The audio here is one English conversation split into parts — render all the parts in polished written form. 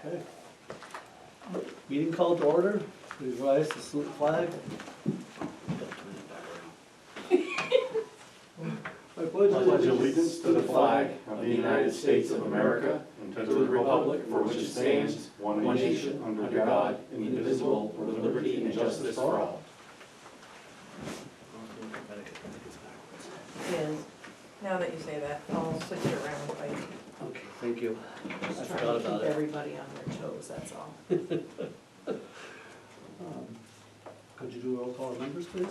Okay. Meeting called to order. Please rise to salute the flag. I pledge allegiance to the flag of the United States of America and to the republic for which it stands, one nation, under God, indivisible, with liberty and justice for all. It is. Now that you say that, I'll switch it around if I Okay, thank you. I just try forgot to about keep it. everybody on their toes, that's all. Could you do a roll call of members, please?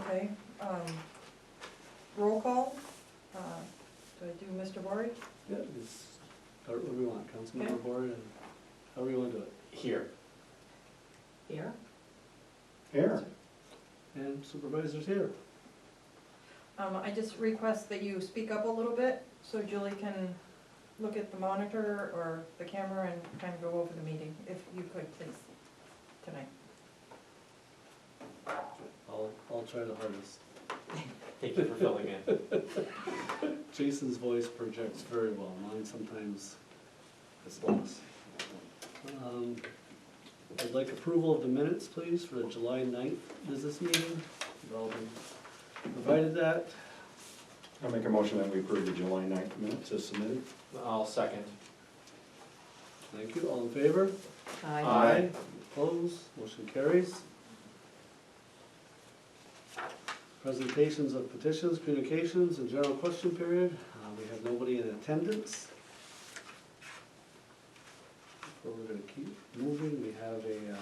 Okay, roll call. Do I do Mr. Borey? Yeah, just start wherever you want, Councilmember Okay. Board, and however you want to do it. Here. Here? Here. And supervisors here. I just request that you speak up a little bit so Julie can look at the monitor or the camera and kind of go over the meeting, if you could, please, tonight. I'll try the hardest. Thank you for filling in. Jason's voice projects very well, mine sometimes is lost. I'd like approval of the minutes, please, for the July 9th business meeting. You've all been provided that. I'll make a motion that we approve the July 9th minutes as submitted. I'll second. Thank you. All in favor? Aye. Opposed? Motion carries. Presentations of petitions, communications, and general question period. We have nobody in attendance. Before we're going to keep moving, we have a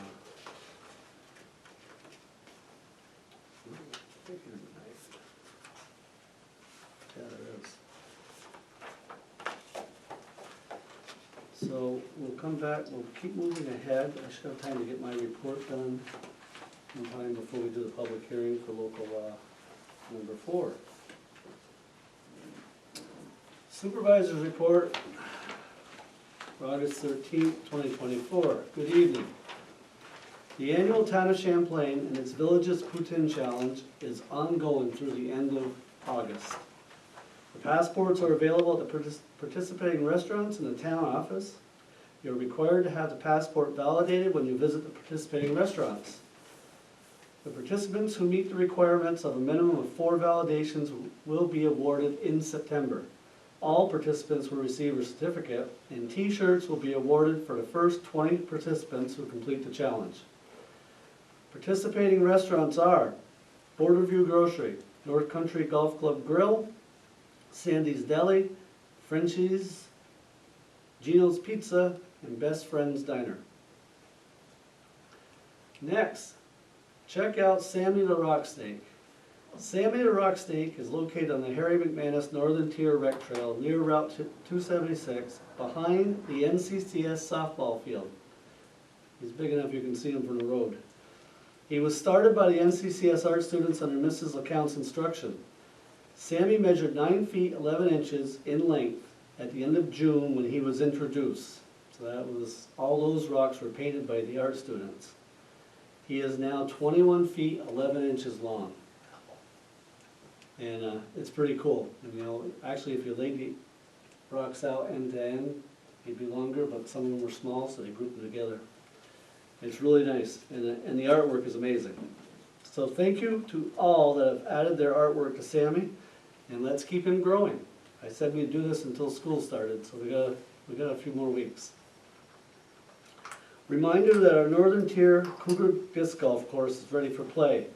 yeah, there is. So we'll come back, we'll keep moving ahead. I should have time to get my report done in time before we do the public hearing for local law number 4. Supervisor's report for August 13th, 2024. Good evening. The annual Town of Champlain and its Villages Poutine Challenge is ongoing through the end of August. The passports are available at the participating restaurants in the town office. You're required to have the passport validated when you visit the participating restaurants. The participants who meet the requirements of a minimum of 4 validations will be awarded in September. All participants will receive a certificate, and t-shirts will be awarded for the first 20 participants who complete the challenge. Participating restaurants are Borderview Grocery, North Country Golf Club Grill, Sandy's Deli, Frenchie's, Gino's Pizza, and Best Friends Diner. Next, check out Sammy the Rock Steak. Sammy the Rock Steak is located on the Harry McManus Northern Tier Rec Trail near Route 276 behind the NCCS softball field. He's big enough you can see him from the road. He was started by the NCCS art students under Mrs. LeCount's instruction. Sammy measured 9 feet 11 inches in length at the end of June when he was introduced. So that was, all those rocks were painted by the art students. He is now 21 feet 11 inches long. And it's pretty cool. And, you know, actually if you laid the rocks out end to end, they'd be longer, but some of them were small, so they grouped them together. It's really nice, and the artwork is amazing. So thank you to all that have added their artwork to Sammy, and let's keep him growing. I said we'd do this until school started, so we got a few more weeks. Reminder that our Northern Tier Cougar Disc Golf Course is ready for play.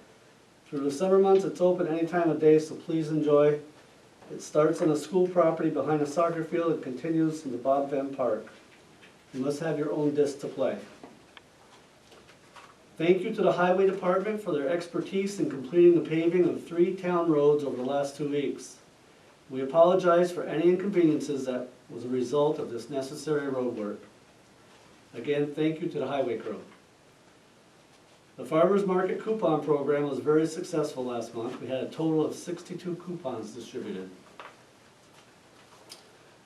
Through the summer months, it's open any time of day, so please enjoy. It starts on a school property behind a soccer field and continues in the Bob Venn Park. You must have your own disc to play. Thank you to the Highway Department for their expertise in completing the paving of 3 town roads over the last 2 weeks. We apologize for any inconveniences that was a result of this necessary road work. Again, thank you to the highway crew. The Farmers Market coupon program was very successful last month. We had a total of 62 coupons distributed.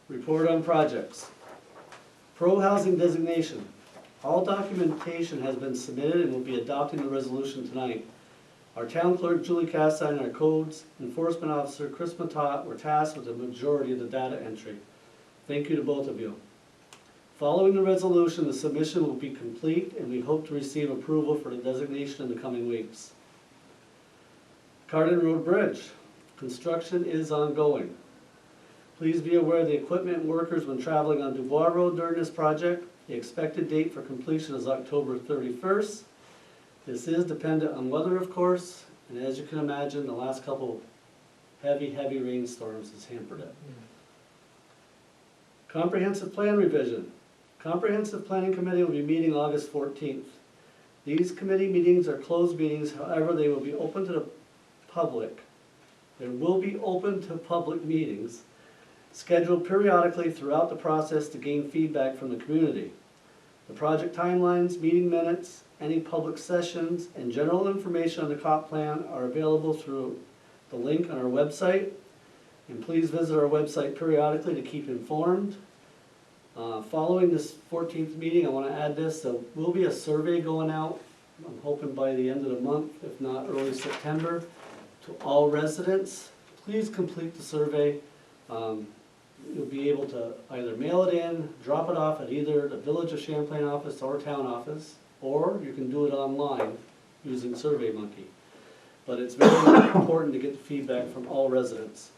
Report on projects. Pro housing designation. All documentation has been submitted and will be adopting the resolution tonight. Our town clerk, Julie Castine, and our codes enforcement officer, Chris Matat, were tasked with the majority of the data entry. Thank you to both of you. Following the resolution, the submission will be complete, and we hope to receive approval for the designation in the coming weeks. Carden Road Bridge, construction is ongoing. Please be aware the equipment and workers when traveling on Dubois Road during this project. The expected date for completion is October 31st. This is dependent on weather, of course, and as you can imagine, the last couple heavy rainstorms has hampered it. Comprehensive plan revision. Comprehensive Planning Committee will be meeting August 14th. These committee meetings are closed meetings, however, they will be open to the public. They will be open to public meetings, scheduled periodically throughout the process to gain feedback from the community. The project timelines, meeting minutes, any public sessions, and general information on the comp plan are available through the link on our website. And please visit our website periodically to keep informed. Following this 14th meeting, I want to add this, there will be a survey going out, I'm hoping by the end of the month, if not early September, to all residents. Please complete the survey. You'll be able to either mail it in, drop it off at either the Village of Champlain office or town office, or you can do it online using SurveyMonkey. But it's very important to get the feedback from all residents.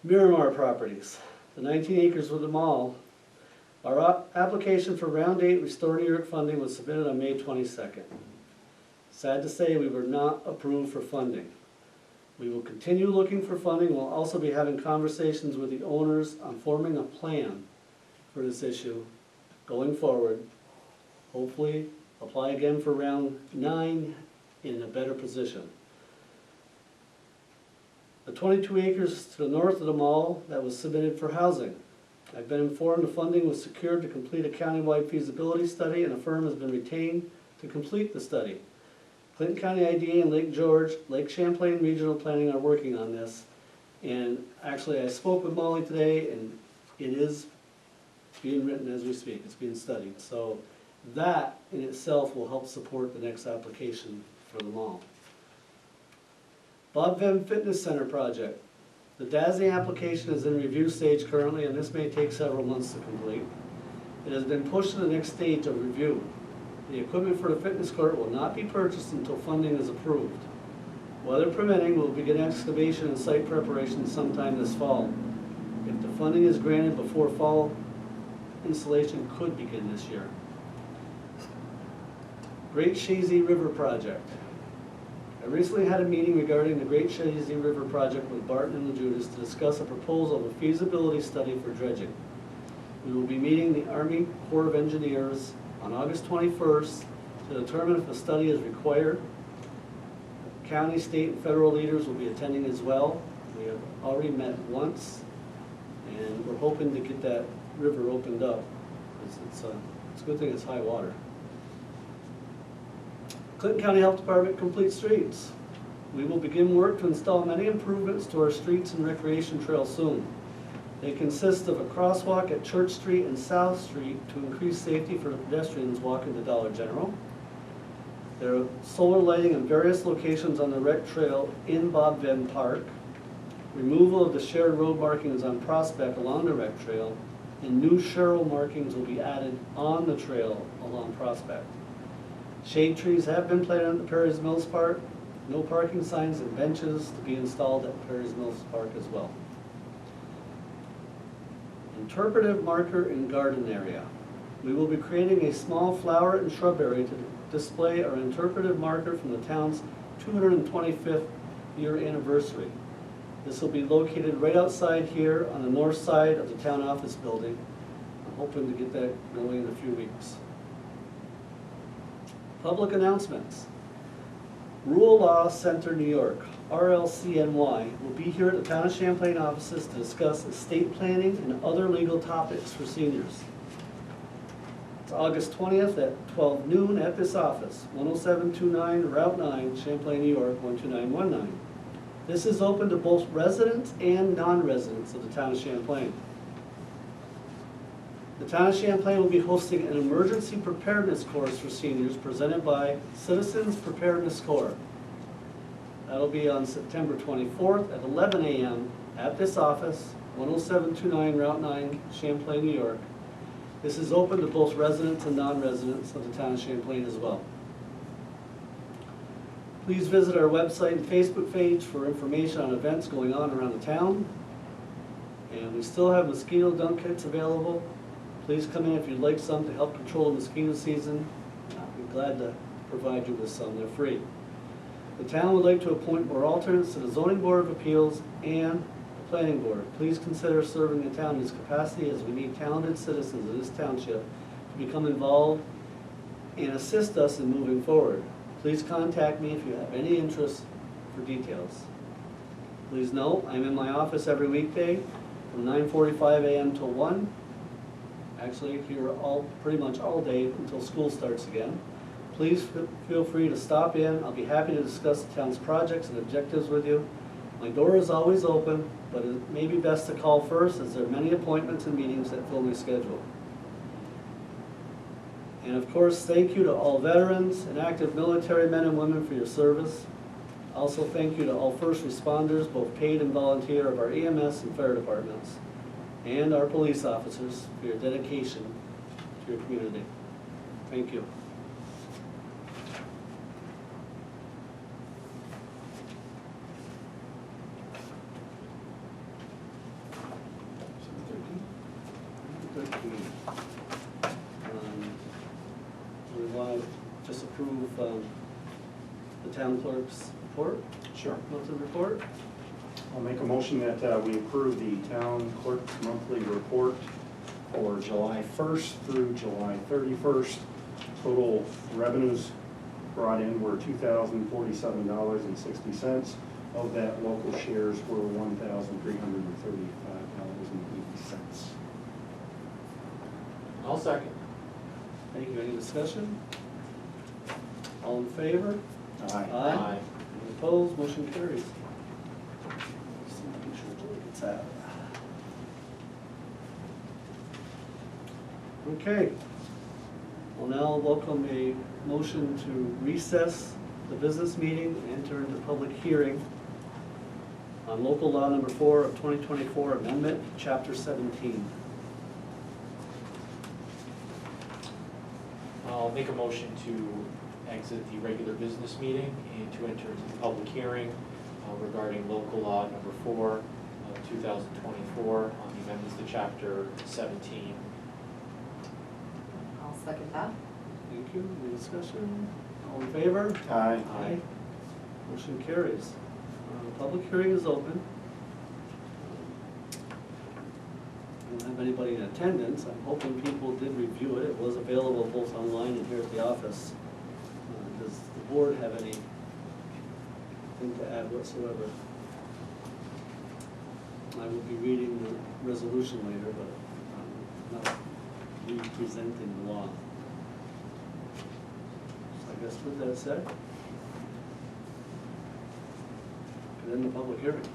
Miramar properties, the 19 acres with the mall. Our application for Round 8 Restore New York funding was submitted on May 22nd. Sad to say, we were not approved for funding. We will continue looking for funding. We'll also be having conversations with the owners on forming a plan for this issue going forward. Hopefully, apply again for round 9 in a better position. The 22 acres to the north of the mall that was submitted for housing. I've been informed the funding was secured to complete a countywide feasibility study, and a firm has been retained to complete the study. Clinton County IDA and Lake George, Lake Champlain Regional Planning are working on this. And actually, I spoke with Molly today, and it is being written as we speak. It's being studied. So that in itself will help support the next application for the mall. Bob Vem Fitness Center project. The DASNY application is in review stage currently, and this may take several months to complete. It has been pushed to the next stage of review. The equipment for the fitness court will not be purchased until funding is approved. Weather permitting, we'll begin excavation and site preparation sometime this fall. If the funding is granted before fall, installation could begin this year. Great Chazy River project. I recently had a meeting regarding the Great Chazy River project with Barton and LeJudas to discuss a proposal of a feasibility study for dredging. We will be meeting the Army Corps of Engineers on August 21st to determine if a study is required. County, state, and federal leaders will be attending as well. We have already met once, and we're hoping to get that river opened up. It's a good thing it's high water. Clinton County Health Department complete streets. We will begin work to install many improvements to our streets and recreation trails soon. They consist of a crosswalk at Church Street and South Street to increase safety for the pedestrians walking to Dollar General. There are solar lighting in various locations on the rec trail in Bob Venn Park. Removal of the shared road markings on Prospect along the rec trail, and new Sherrill markings will be added on the trail along Prospect. Shade trees have been planted at the Perry's Mills Park. No parking signs and benches to be installed at Perry's Mills Park as well. Interpretive marker in garden area. We will be creating a small flower and shrub area to display our interpretive marker from the town's 225th year anniversary. This will be located right outside here on the north side of the town office building. I'm hoping to get that going in a few weeks. Public announcements. Rural Law Center, New York, RLCNY, will be here at the Town of Champlain offices to discuss estate planning and other legal topics for seniors. It's August 20th at 12 noon at this office, 10729 Route 9, Champlain, New York, 12919. This is open to both residents and non-residents of the Town of Champlain. The Town of Champlain will be hosting an emergency preparedness course for seniors presented by Citizens Preparedness Corps. That'll be on September 24th at 11 a.m. at this office, 10729 Route 9, Champlain, New York, This is open to both residents and non-residents of the town of Champlain as well. Please visit our website and Facebook page for information on events going on around the town. And we still have mosquito dunk kits available. Please come in if you'd like some to help control the mosquito season. I'd be glad to provide you with some, they're free. The town would like to appoint more alternates to the Zoning Board of Appeals and the Planning Board. Please consider serving the town in this capacity, as we need talented citizens of this township to become involved and assist us in moving forward. Please contact me if you have any interest for details. Please note, I'm in my office every weekday from 9:45 a.m. till 1. Actually, here pretty much all day until school starts again. Please feel free to stop in. I'll be happy to discuss the town's projects and objectives with you. My door is always open, but it may be best to call first, as there are many appointments and meetings that fill my schedule. And of course, thank you to all veterans and active military men and women for your service. Also, thank you to all first responders, both paid and volunteer, of our EMS and fire departments, and our police officers for your dedication to your community. Thank you. We want to just approve the town clerk's report, Sure. monthly report. I'll make a motion that we approve the town clerk's monthly report for July 1st through July 31st. Total revenues brought in were $2,047.60. Of that, local shares were $1,335.80. I'll second. Thank you. Any discussion? All in favor? Aye. Any opposed? Motion carries. Just making sure Julie gets that. Okay. We'll now welcome a motion to recess the business meeting and enter into public hearing on local law number 4 of 2024, amendment, chapter 17. I'll make a motion to exit the regular business meeting and to enter into the public hearing regarding local law number 4 of 2024 on the amendments to chapter 17. I'll second that. Thank you. Any discussion? All in favor? Aye. Aye. Motion carries. The public hearing is open. I don't have anybody in attendance. I'm hoping people did review it. It was available both online and here at the office. Does the board have anything to add whatsoever? I will be reading the resolution later, but not re-presenting the law. So I guess with that said, could end the public hearing.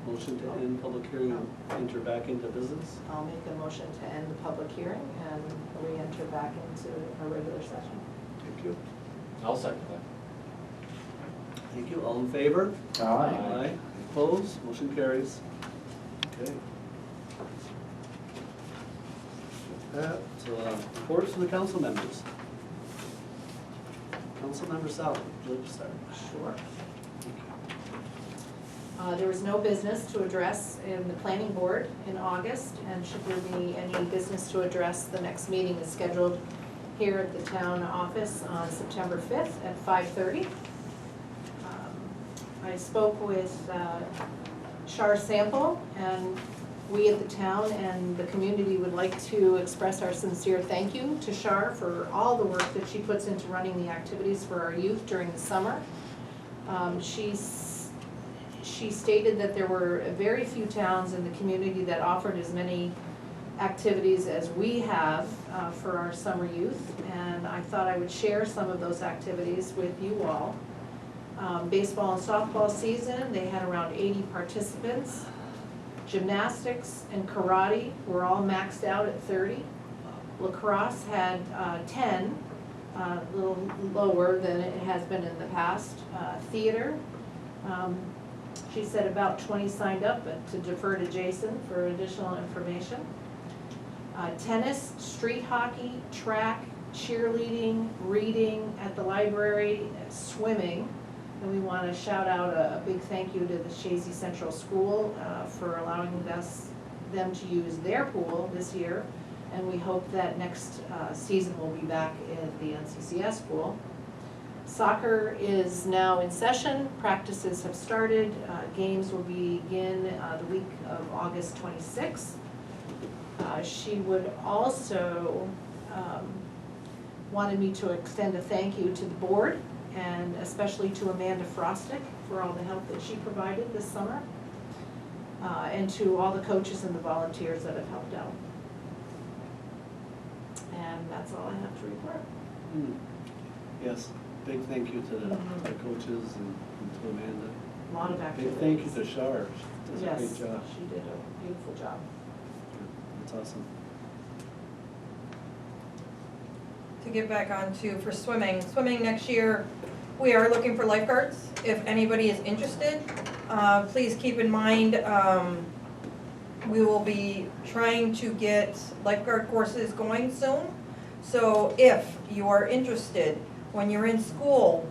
Motion to end public hearing and enter back into business. I'll make a motion to end the public hearing and re-enter back into our regular session. Thank you. I'll second that. Thank you. All in favor? Aye. Opposed? Motion carries. Okay. That, reports from the council members. Councilmember Sally, would you like to start? Sure. There was no business to address in the planning board in August, and should there be any business to address, the next meeting is scheduled here at the town office on September 5th at 5:30. I spoke with Char Sample, and we at the town and the community would like to express our sincere thank you to Char for all the work that she puts into running the activities for our youth during the summer. She stated that there were very few towns in the community that offered as many activities as we have for our summer youth, and I thought I would share some of those activities with you all. Baseball and softball season, they had around 80 participants. Gymnastics and karate were all maxed out at 30. Lacrosse had 10, a little lower than it has been in the past. Theater, she said about 20 signed up, but to defer to Jason for additional information. Tennis, street hockey, track, cheerleading, reading at the library, swimming. And we want to shout out a big thank you to the Shazy Central School for allowing them to use their pool this year. And we hope that next season we'll be back at the NCCS pool. Soccer is now in session, practices have started, games will begin the week of August 26th. She would also wanted me to extend a thank you to the board and especially to Amanda Frostick for all the help that she provided this summer, and to all the coaches and the volunteers that have helped out. And that's all I have to report. Yes, big thank you to the coaches and to Amanda. A lot of Big activities. thank you to Shar, she does a Yes, great job. she did a beautiful job. That's awesome. To get back on to, for swimming next year, we are looking for lifeguards. If anybody is interested, please keep in mind, we will be trying to get lifeguard courses going soon. So if you are interested, when you're in school,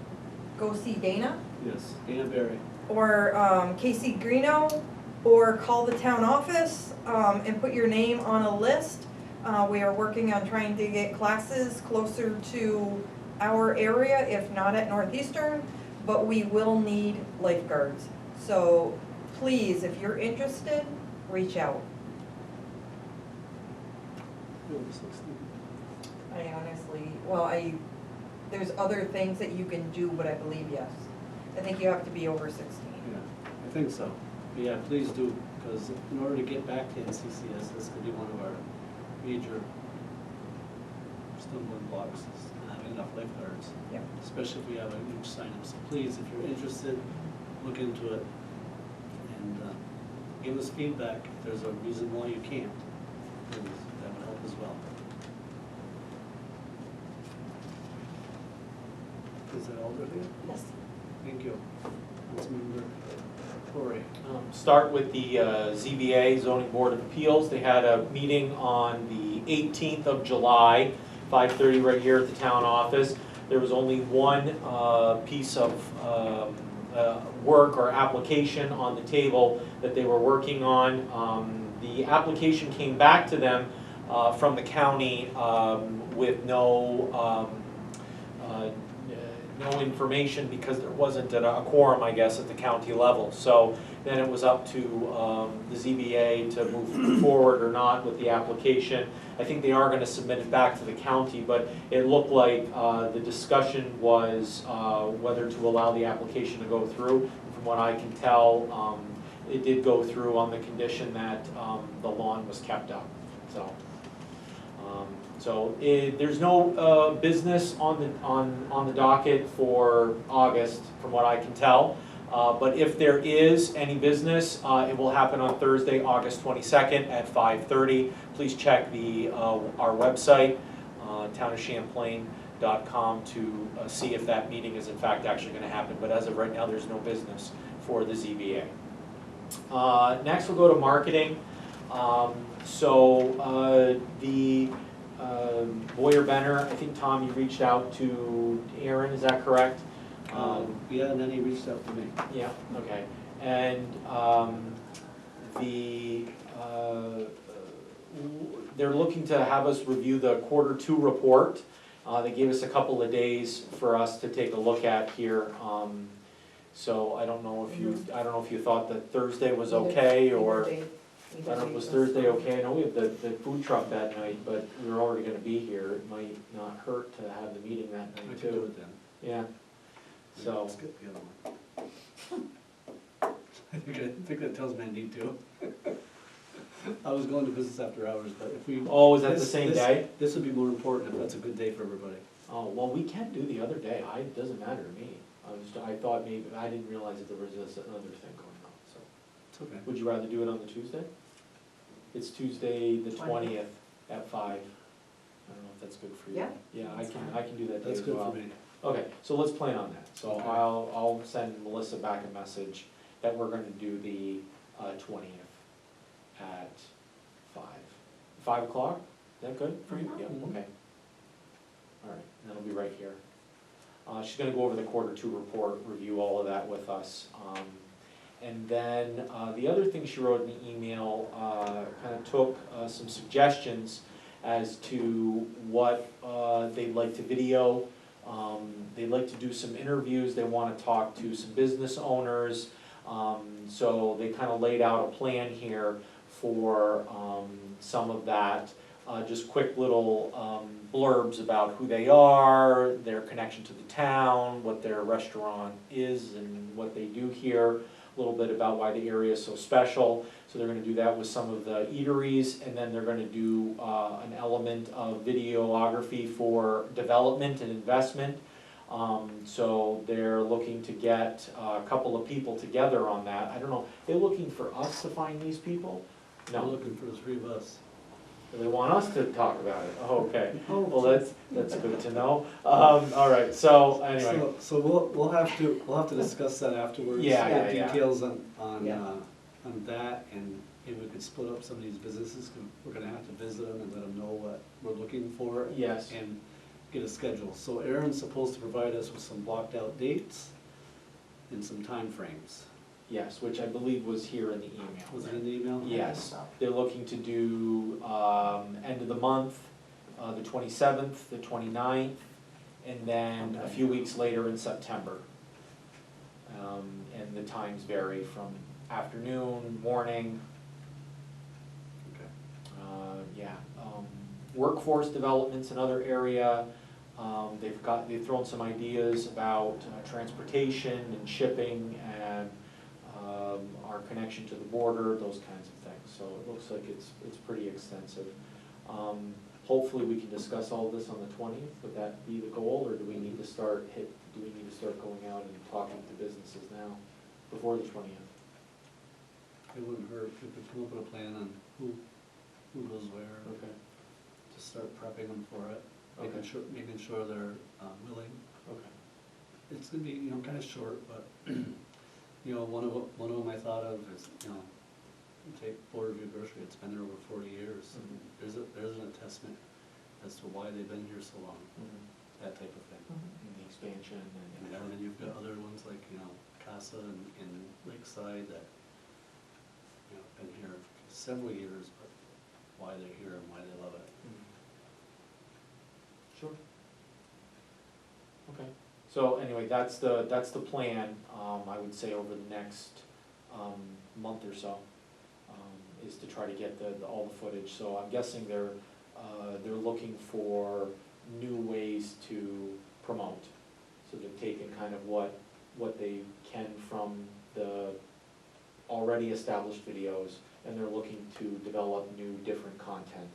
go see Dana Yes, Dana Berry. or Casey Greeno, or call the town office and put your name on a list. We are working on trying to get classes closer to our area, if not at Northeastern, but we will need lifeguards. So please, if you're interested, reach out. I honestly, there's other things that you can do, but I believe yes. I think you have to be over 16. Yeah, I think so. But yeah, please do, because in order to get back to NCCS, this could be one of our major stumbling blocks, is not having enough lifeguards. Yep. Especially if we have a huge sign-up. So please, if you're interested, look into it and give us feedback if there's a reason why you can't. Please, that would help as well. Is that all, Olivia? Yes. Thank you. Councilmember Corey. Start with the ZBA, Zoning Board of Appeals. They had a meeting on the 18th of July, 5:30 right here at the town office. There was only one piece of work or application on the table that they were working on. The application came back to them from the county with no information because there wasn't a quorum, I guess, at the county level. So then it was up to the ZBA to move forward or not with the application. I think they are going to submit it back to the county, but it looked like the discussion was whether to allow the application to go through. From what I can tell, it did go through on the condition that the lawn was kept up. So there's no business on the docket for August, from what I can tell. But if there is any business, it will happen on Thursday, August 22nd at 5:30. Please check our website, townofchamplain.com, to see if that meeting is in fact actually going to happen. But as of right now, there's no business for the ZBA. Next, we'll go to marketing. The Boyer Benner, I think, Tom, you reached out to Aaron, is that correct? Yeah, and then he reached out to me. Yeah, okay. And they're looking to have us review the Q2 report. They gave us a couple of days for us to take a look at here. So I don't know if you thought that Thursday was okay, or I don't know, was Thursday okay? I know we have the food truck that night, but we were already gonna be here. It might not hurt to have the meeting that I night could do too. it then. Yeah, so, Let's get the other one. I think that tells me I need to. I was going to business after hours, but if we. oh, is that the same day? This would be more important if that's a good day for everybody. Oh, well, we can do the other day. It doesn't matter to me. I thought maybe, I didn't realize that there was another thing going on, so. It's okay. Would you rather do it on the Tuesday? It's Tuesday, the 20th. 20th at 5. I don't know if that's good for you. Yeah, Yeah, that's fine. I can do that day That's as good well. for me. Okay, so let's plan on that. So Okay. I'll send Melissa back a message that we're gonna do the 20th at 5. 5 o'clock? that good for you? Yeah, Mhm. okay. All right, and that'll be right here. She's gonna go over the quarter two report, review all of that with us. And then, the other thing she wrote in the email, kind of took, some suggestions as to what, they'd like to video. They'd like to do some interviews, they wanna talk to some business owners. So they kind of laid out a plan here for, some of that. Just quick little, blurbs about who they are, their connection to the town, what their restaurant is and what they do here. A little bit about why the area is so special. So they're gonna do that with some of the eateries, and then they're gonna do an element of videography for development and investment. So they're looking to get a couple of people together on that. I don't know, they're looking for us to find these people? We're No, looking for the three of us. they want us to talk about it. Oh, okay, well, that's good to know. All right, so anyway, So we'll have to discuss that afterwards. Yeah, Get yeah. details on Yeah. that, and maybe we could split up some of these businesses, 'cause we're gonna have to visit them and let them know what we're looking for. yes. And get a schedule. So Aaron's supposed to provide us with some blocked out dates and some time frames. Yes, which I believe was here in the email. Was it in the email? Yes, they're looking to do, end of the month, the 27th, the 29th, and then a few weeks later in September. And the times vary from afternoon, morning, Okay. yeah. Workforce development's another area. They've thrown some ideas about transportation and shipping and our connection to the border, those kinds of things. So it looks like it's pretty extensive. Hopefully we can discuss all of this on the 20th. Would that be the goal, or do we need to start going out and talking to businesses now, before the 20th? It wouldn't hurt if we could come up with a plan on who goes where, Okay, to start prepping them for it, okay, making sure they're willing. okay. It's gonna be, kinda short, but, one of them I thought of is, take Borderview Grocery, it's been there over 40 years. Mhm. There's an attestment as to why they've been here so long, Mhm. that type of thing. And the expansion and. And then you've got other ones like, Casa and Lakeside that, been here several years, but why they're here and why they love it. Sure. Okay, so anyway, that's the plan, I would say over the next, month or so, is to try to get all the footage. So I'm guessing they're looking for new ways to promote. So they've taken kind of what they can from the already established videos, and they're looking to develop new, different content.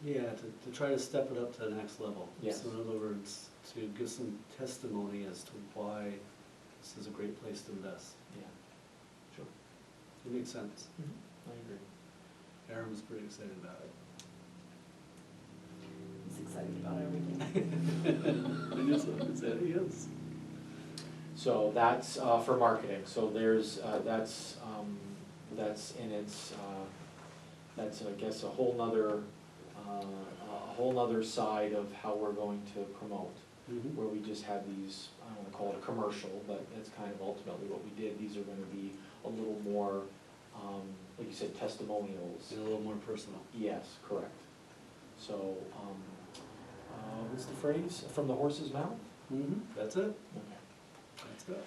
Yeah, to try to step it up to the next level. Yes. So in other words, to give some testimony as to why this is a great place to invest. Yeah, sure. It makes sense. I agree. Aaron was pretty excited about it. He's excited about everything. I just wanted to say, yes. So that's for marketing, so there's, that's in its, that's, I guess, a whole nother side of how we're going to promote, Mhm. where we just have these, I don't wanna call it a commercial, but that's kind of ultimately what we did. These are gonna be a little more, like you said, testimonials. And a little more personal. Yes, correct. So, what's the phrase? From the horse's mouth? Mm-hmm. That's it. Okay. That's it.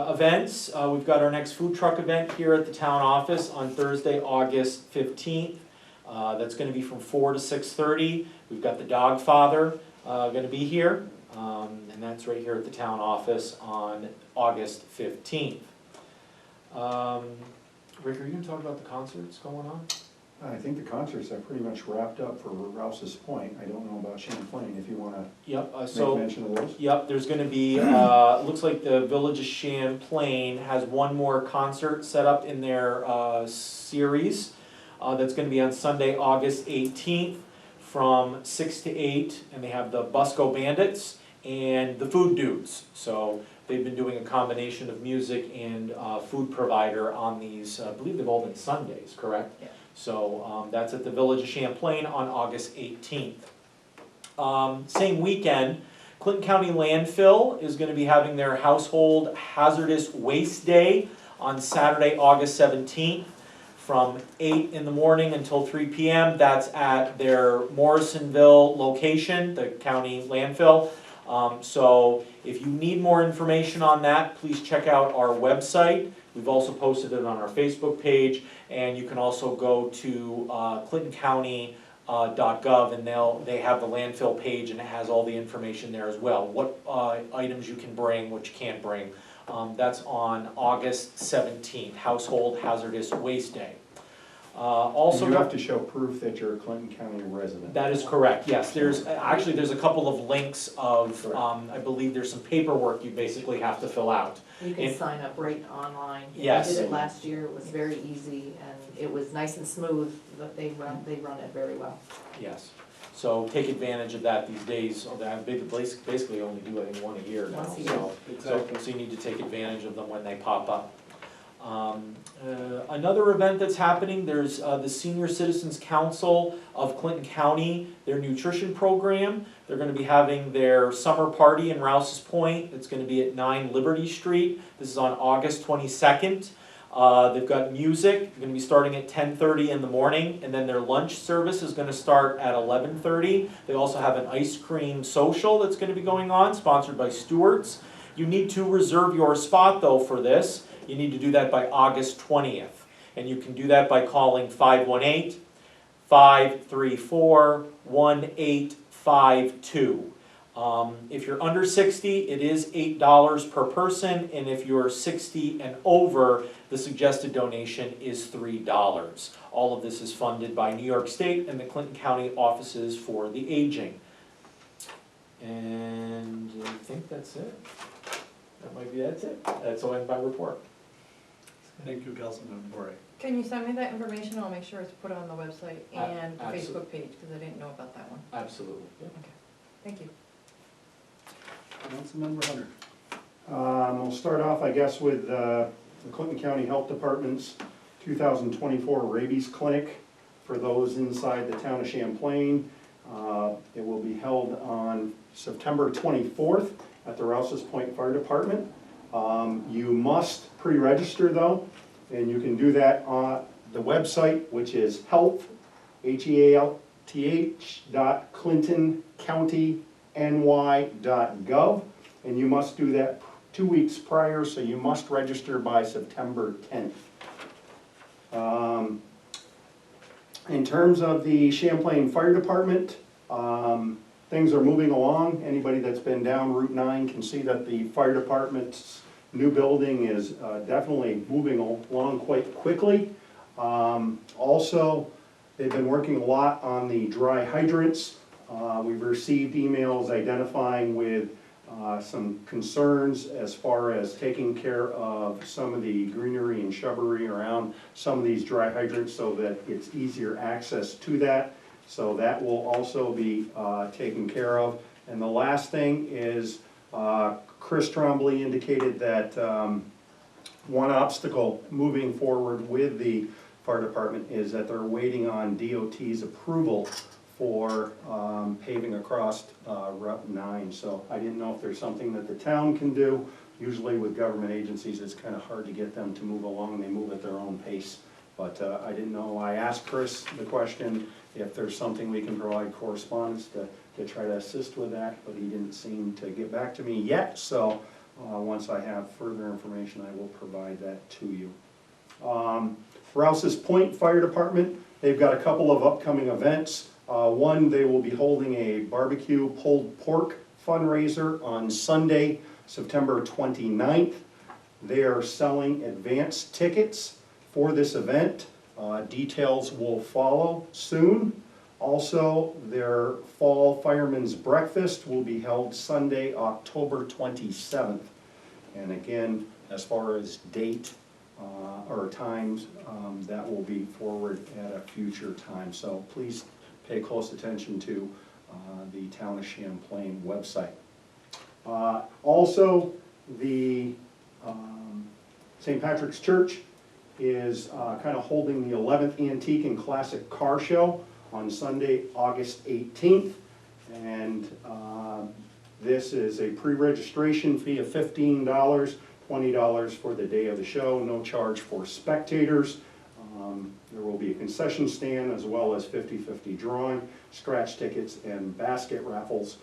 Events, we've got our next food truck event here at the town office on Thursday, August 15th. That's gonna be from 4 to 6:30. We've got the Dog Father gonna be here, and that's right here at the town office on August 15th. Rick, are you gonna talk about the concerts going on? I think the concerts are pretty much wrapped up for Rouse's Point. I don't know about Champlain, if you wanna Yep, make mention of those. Yep, there's gonna be, looks like the Village of Champlain has one more concert set up in their, series. That's gonna be on Sunday, August 18th, from 6 to 8, and they have the Busco Bandits and the Food Dudes. So they've been doing a combination of music and, food provider on these, I believe they've all been Sundays, correct? Yeah. So that's at the Village of Champlain on August 18th. Same weekend, Clinton County Landfill is going to be having their Household Hazardous Waste Day on Saturday, August 17th, from 8 in the morning until 3 p.m. That's at their Morrisonville location, the county landfill. So if you need more information on that, please check out our website. We've also posted it on our Facebook page, and you can also go to clintoncounty.gov, and they have the landfill page, and it has all the information there as well. What items you can bring, what you can't bring. That's on August 17th, Household Hazardous Waste Day. Also, You have to show proof that you're a Clinton County resident. that is correct, yes. There's a couple of links of, I believe there's some paperwork you basically have to fill out. You can And- sign up right online. Yes. I did it last year, it was very easy, and it was nice and smooth, but they run it very well. Yes, so take advantage of that these days. They basically only do, I think, one a year now, Once a year. so. Exactly. So you need to take advantage of them when they pop up. Another event that's happening, there's the Senior Citizens Council of Clinton County, their nutrition program. They're gonna be having their summer party in Rouse's Point. It's gonna be at 9 Liberty Street. This is on August 22nd. They've got music, they're gonna be starting at 10:30 in the morning, and then their lunch service is gonna start at 11:30. They also have an ice cream social that's gonna be going on, sponsored by Stewart's. You need to reserve your spot though for this. You need to do that by August 20th. And you can do that by calling 518-534-1852. If you're under 60, it is $8 per person, and if you're 60 and over, the suggested donation is $3. All of this is funded by New York State and the Clinton County Offices for the Aging. And I think that's it. That's it. That's all I have by report. Thank you, Councilmember Bori. Can you send me that information? I'll make sure it's put on the website and the Absolutely. Facebook page, because I didn't know about that one. Absolutely. Yeah. Thank you. Councilmember Hunter. We'll start off, I guess, with the Clinton County Health Department's 2024 rabies clinic for those inside the town of Champlain. It will be held on September 24th at the Rouse's Point Fire Department. You must pre-register though, and you can do that on the website, which is health.clintoncountyny.gov, and you must do that 2 weeks prior, so you must register by September 10th. In terms of the Champlain Fire Department, things are moving along. Anybody that's been down Route 9 can see that the fire department's new building is definitely moving along quite quickly. Also, they've been working a lot on the dry hydrants. We've received emails identifying with some concerns as far as taking care of some of the greenery and shrubbery around some of these dry hydrants so that it's easier access to that. So that will also be taken care of. And the last thing is Chris Trombley indicated that one obstacle moving forward with the fire department is that they're waiting on DOT's approval for paving across Route 9. So I didn't know if there's something that the town can do. Usually with government agencies, it's kind of hard to get them to move along. They move at their own pace. But I didn't know. I asked Chris the question if there's something we can provide correspondence to try to assist with that, but he didn't seem to get back to me yet. So once I have further information, I will provide that to you. Rouse's Point Fire Department, they've got a couple of upcoming events. One, they will be holding a barbecue pulled pork fundraiser on Sunday, September 29th. They are selling advance tickets for this event. Details will follow soon. Also, their Fall Fireman's Breakfast will be held Sunday, October 27th. And again, as far as date or times, that will be forward at a future time. So please pay close attention to the Town of Champlain website. Also, the St. Patrick's Church is kind of holding the 11th Antique and Classic Car Show on Sunday, August 18th. And this is a pre-registration fee of $15, $20 for the day of the show, no charge for spectators. There will be a concession stand as well as 50/50 drawing, scratch tickets, and basket raffles,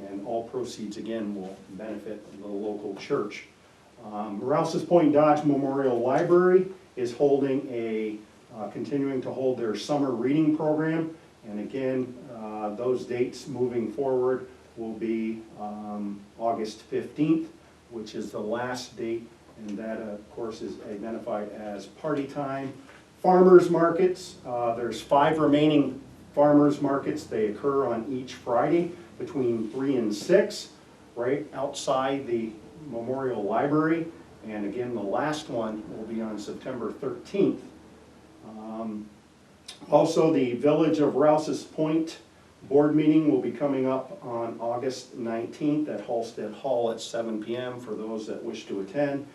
and all proceeds again will benefit the local church. Rouse's Point Dodge Memorial Library is holding continuing to hold their summer reading program, and again, those dates moving forward will be August 15th, which is the last date, and that of course is identified as party time. Farmers markets, there's 5 remaining farmers markets. They occur on each Friday between 3 and 6, right outside the Memorial Library. And again, the last one will be on September 13th. Also, the Village of Rouse's Point board meeting will be coming up on August 19th at Halsted Hall at 7 p.m. for those that wish to attend.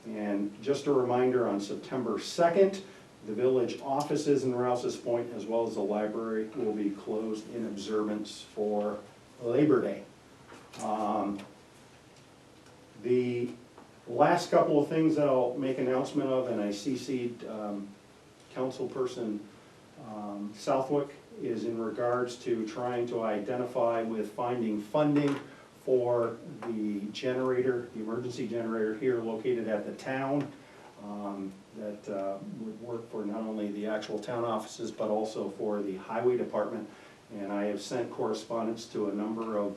And just a reminder, on September 2nd, the village offices in Rouse's Point, as well as the library, will be closed in observance for Labor Day. The last couple of things that I'll make announcement of, and I CC'd Councilperson Southwick, is in regards to trying to identify with finding funding for the generator, the emergency generator here located at the town, that would work for not only the actual town offices, but also for the highway department. And I have sent correspondence to a number of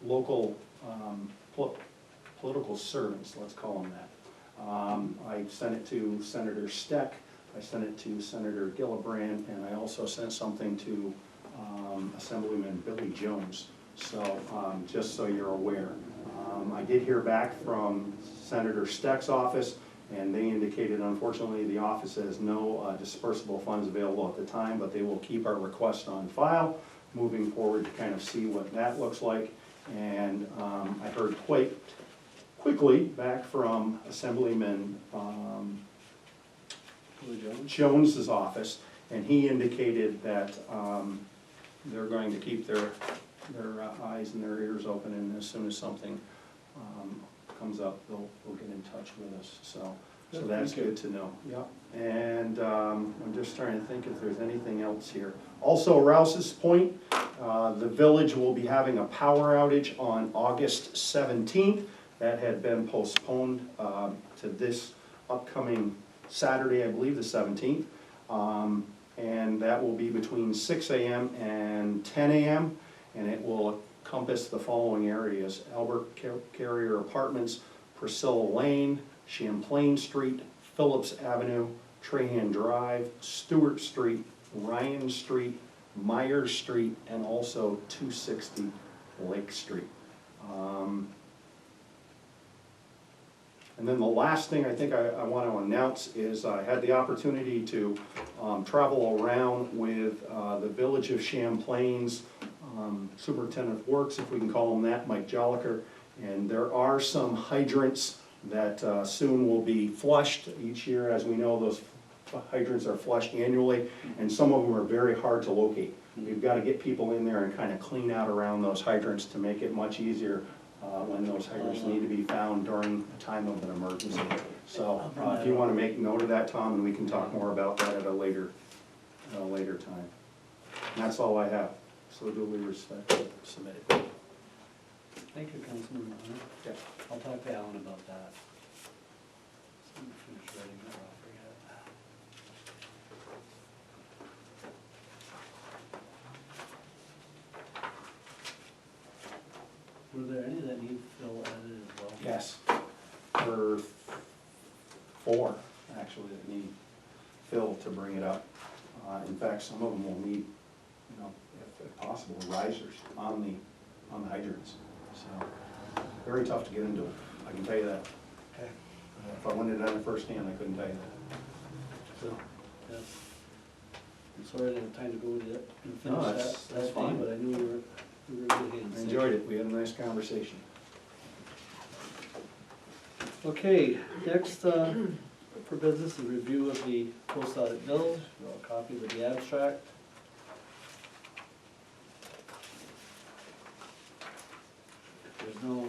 local political servants, let's call them that. I sent it to Senator Steck, I sent it to Senator Gillibrand, and I also sent something to Assemblyman Billy Jones. So just so you're aware. I did hear back from Senator Steck's office, and they indicated unfortunately the office has no dispersible funds available at the time, but they will keep our request on file moving forward to kind of see what that looks like. And I heard quite quickly back from Assemblyman Jones's office, and he indicated that they're going to keep their eyes and their ears open, and as soon as something comes up, they'll get in touch with us. So that's good to know. Yeah. And I'm just trying to think if there's anything else here. Also, Rouse's Point, the village will be having a power outage on August 17th. That had been postponed to this upcoming Saturday, I believe the 17th. And that will be between 6 a.m. and 10 a.m. and it will encompass the following areas: Albert Carrier Apartments, Priscilla Lane, Champlain Street, Phillips Avenue, Trahan Drive, Stewart Street, Ryan Street, Myers Street, and also 260 Lake Street. And then the last thing I think I want to announce is I had the opportunity to travel around with the Village of Champlain's Superintendent of Works, if we can call him that, Mike Jolliker, and there are some hydrants that soon will be flushed. Each year, as we know, those hydrants are flushed annually, and some of them are very hard to locate. We've got to get people in there and kind of clean out around those hydrants to make it much easier when those hydrants need to be found during a time of an emergency. So if you want to make note of that, Tom, and we can talk more about that at a later time. And that's all I have. So duly respectfully submitted. Thank you, Councilman Bonner. Yeah. I'll talk to Alan about that. So I'm finished writing that, I'll forget. Were there any that need fill added as well? Yes. There are 4, actually, that need fill to bring it up. In fact, some of them will need, you know, if possible, risers on the hydrants. So, very tough to get into. I can tell you that. Okay. If I wanted it on the first hand, I couldn't tell you that. So, Yes. I'm sorry I didn't have time to go with it and No, finish that's that day, fine. but I knew you were in good hands. I enjoyed it. We had a nice conversation. Okay, next, for business is review of the post audit bills. You all copies of the abstract. If there's no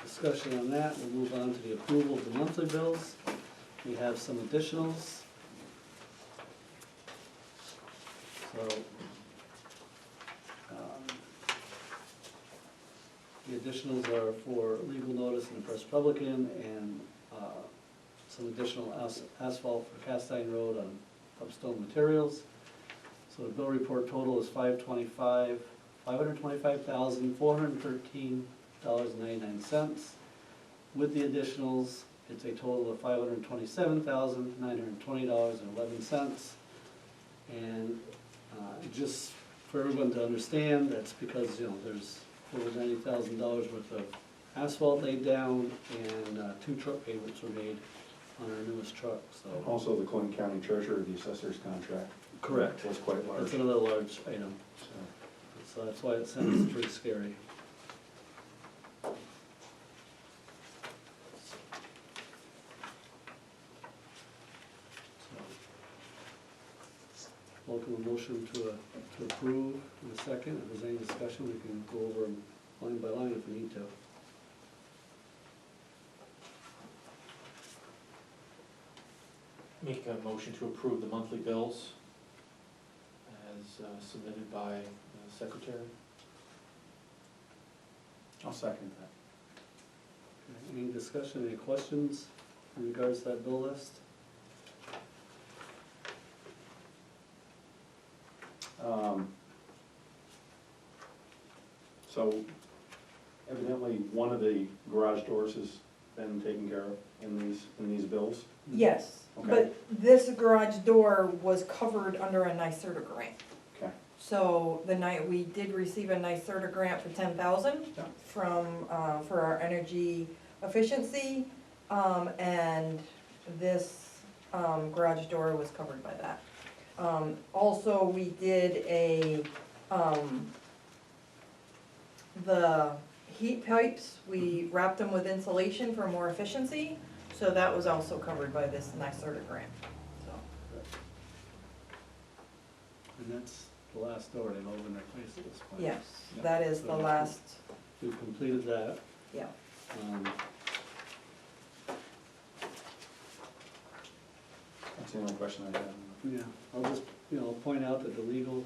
discussion on that, we'll move on to the approval of the monthly bills. We have some additionals. So, the additionals are for legal notice in the Press Republican and some additional asphalt for Cast Iron Road on Upstone Materials. So the bill report total is $525,413.99. With the additionals, it's a total of $527,920.11. And just for everyone to understand, that's because, you know, there's over $90,000 worth of asphalt laid down and 2 truck payments were made on our newest truck, so. Also, the Clinton County Treasurer, the assessor's contract. Correct. Was quite large. That's another large item, so that's why it sounds pretty scary. Welcome a motion to approve in a second. If there's any discussion, we can go over them line by line if we need to. Make a motion to approve the monthly bills as submitted by the secretary. I'll second that. Okay, any discussion, any questions in regards to that bill list? So evidently, one of the garage doors has been taken care of in these bills. Yes, Okay. but this garage door was covered under a NYSERDA grant. Okay. So we did receive a NYSERDA grant for 10,000 Yeah. from, for our energy efficiency, and this, garage door was covered by that. Also, we did the heat pipes, we wrapped them with insulation for more efficiency, so that was also covered by this NYSERDA grant, so. And that's the last door they've all been replaced at this point. Yes, Yeah. that is the So last, We've completed that. yeah. That's the only question I have. Yeah, I'll just, point out that the legal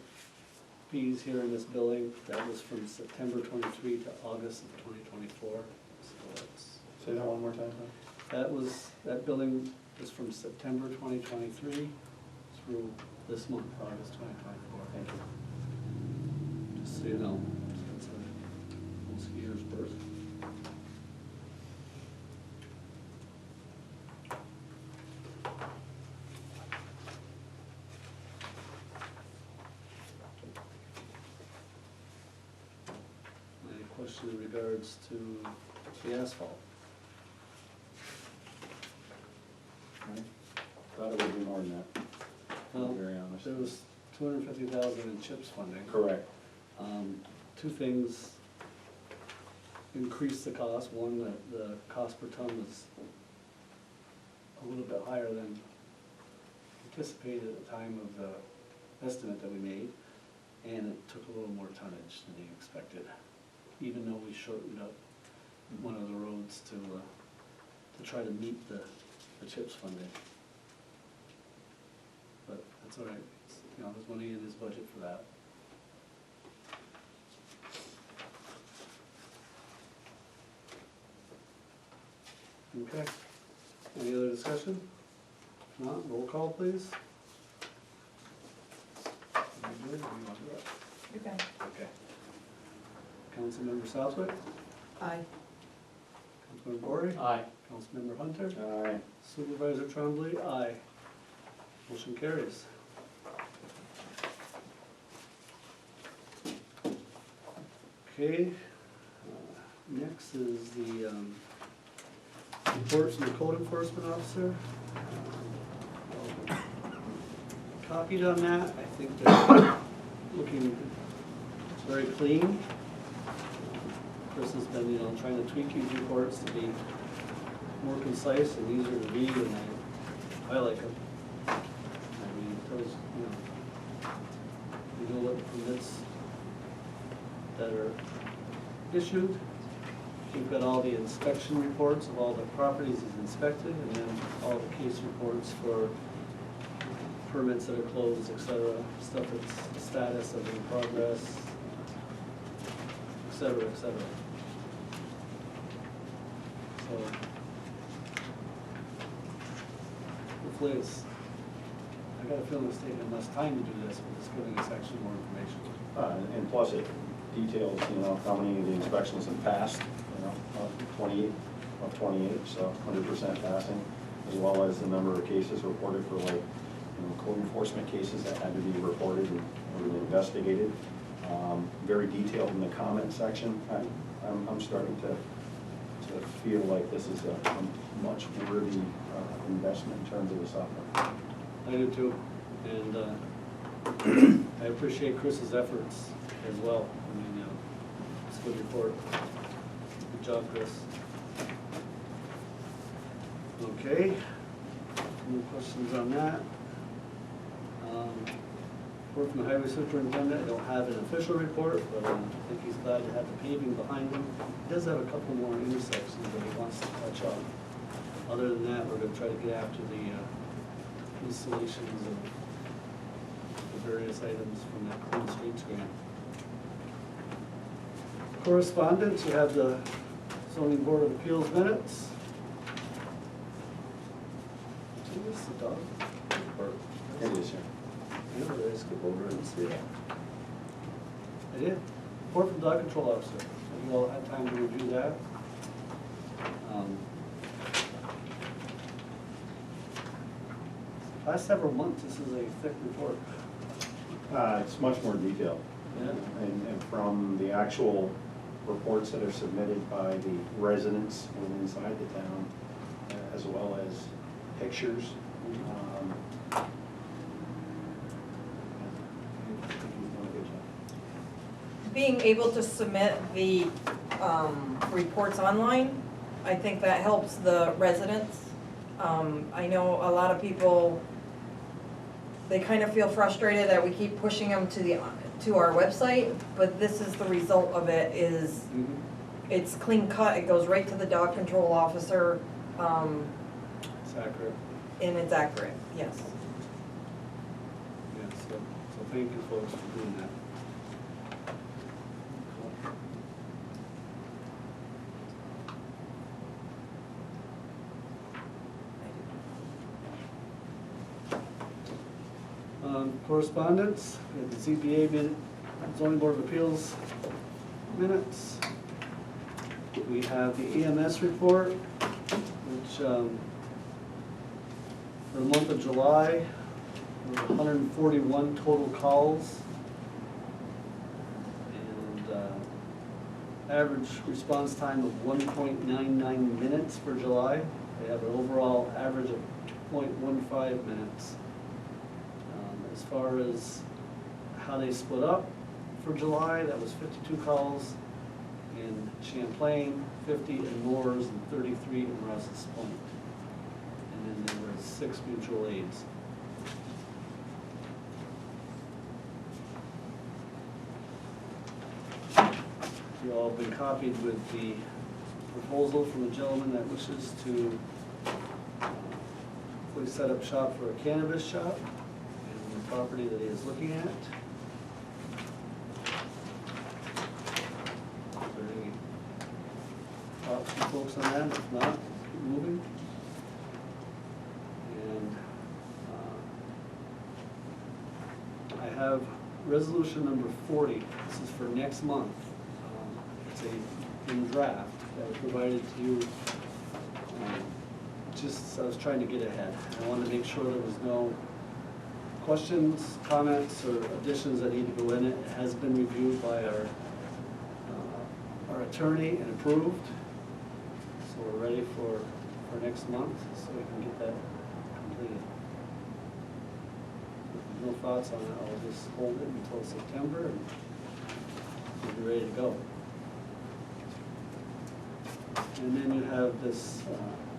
fees here in this billing, that was from September 23 to August of 2024. So that's, Say that one more time, huh? that billing is from September 2023 through this month, August 2024. Thank you. Just so you know, that's almost a year's worth. Any question in regards to the asphalt? Right. Thought it would be more than that, to Well, be very honest. there was 250,000 in CHIPS funding. Correct. Two things increased the cost. One, that the cost per ton was a little bit higher than anticipated at the time of the estimate that we made, and it took a little more tonnage than they expected, even though we shortened up one of the roads to try to meet the CHIPS funding. But that's all right. There's money in his budget for that. Okay. Any other discussion? If not, roll call, please. You good? Or you want to do it? You can. Okay. Councilmember Southwick, Aye. Councilmember Gory, Aye. Councilmember Hunter, Aye. Supervisor Trombley, aye. Motion carries. Okay, next is the reports from the code enforcement officer. Copied on that, I think they're looking very clean. Chris has been, trying to tweak these reports to be more concise and easier to read, and I like it. I mean, it tells, you know what permits that are issued. You've got all the inspection reports of all the properties he's inspected, and then all the case reports for permits that are closed, et cetera, stuff that's the status of in progress, et cetera, et cetera. So, hopefully it's, I got a feeling it's taking less time to do this, but it's giving us actually more information. And plus it details, how many of the inspections have passed, 28 of 28, so 100% passing, as well as the number of cases reported for code enforcement cases that had to be reported and investigated. Very detailed in the comment section. I'm starting to feel like this is a much worthy investment in terms of the software. I do too, and I appreciate Chris's efforts as well. I mean, it's a good report. Good job, Chris. Okay, any questions on that? Report from the highway superintendent, I don't have an official report, but I think he's glad to have the paving behind him. He does have a couple more intersections that he wants to touch on. Other than that, we're gonna try to get after the installations of the various items from that Clean Streets grant. Correspondence, you have the zoning board of appeals minutes. See, this is the dog. It is, sir. I know, did I skip over it and see it? I did. Report from dog control officer. Have you all had time to review that? Last several months, this is a thick report. It's much more detailed. Yeah. And from the actual reports that are submitted by the residents within inside the town, as well as pictures. I think he's done a good job. Being able to submit the reports online, I think that helps the residents. I know a lot of people, they kind of feel frustrated that we keep pushing them to our website, but this is the result of it, is it's clean cut, it goes right to the dog control officer, It's accurate. and it's accurate, yes. Yeah, so thank you folks for doing that. Correspondence, we have the ZBA zoning board of appeals minutes. We have the EMS report, which for the month of July, there were 141 total calls. And average response time of 1.99 minutes for July. They have an overall average of 0.15 minutes. As far as how they split up for July, that was 52 calls in Champlain, 50 in Moores, and 33 in Rouse's Point. And then there were 6 mutual aids. You all have been copied with the proposal from a gentleman that wishes to hopefully set up shop for a cannabis shop in the property that he is looking at. Is there any thoughts from folks on that? If not, keep moving. And I have resolution number 40. This is for next month. It's in draft that was provided to you. Just, I was trying to get ahead. I wanted to make sure there was no questions, comments, or additions that need to go in it. It has been reviewed by our attorney and approved. So we're ready for next month, so we can get that completed. If there's no thoughts on it, I'll just hold it until September and we'll be ready to go. And then you have this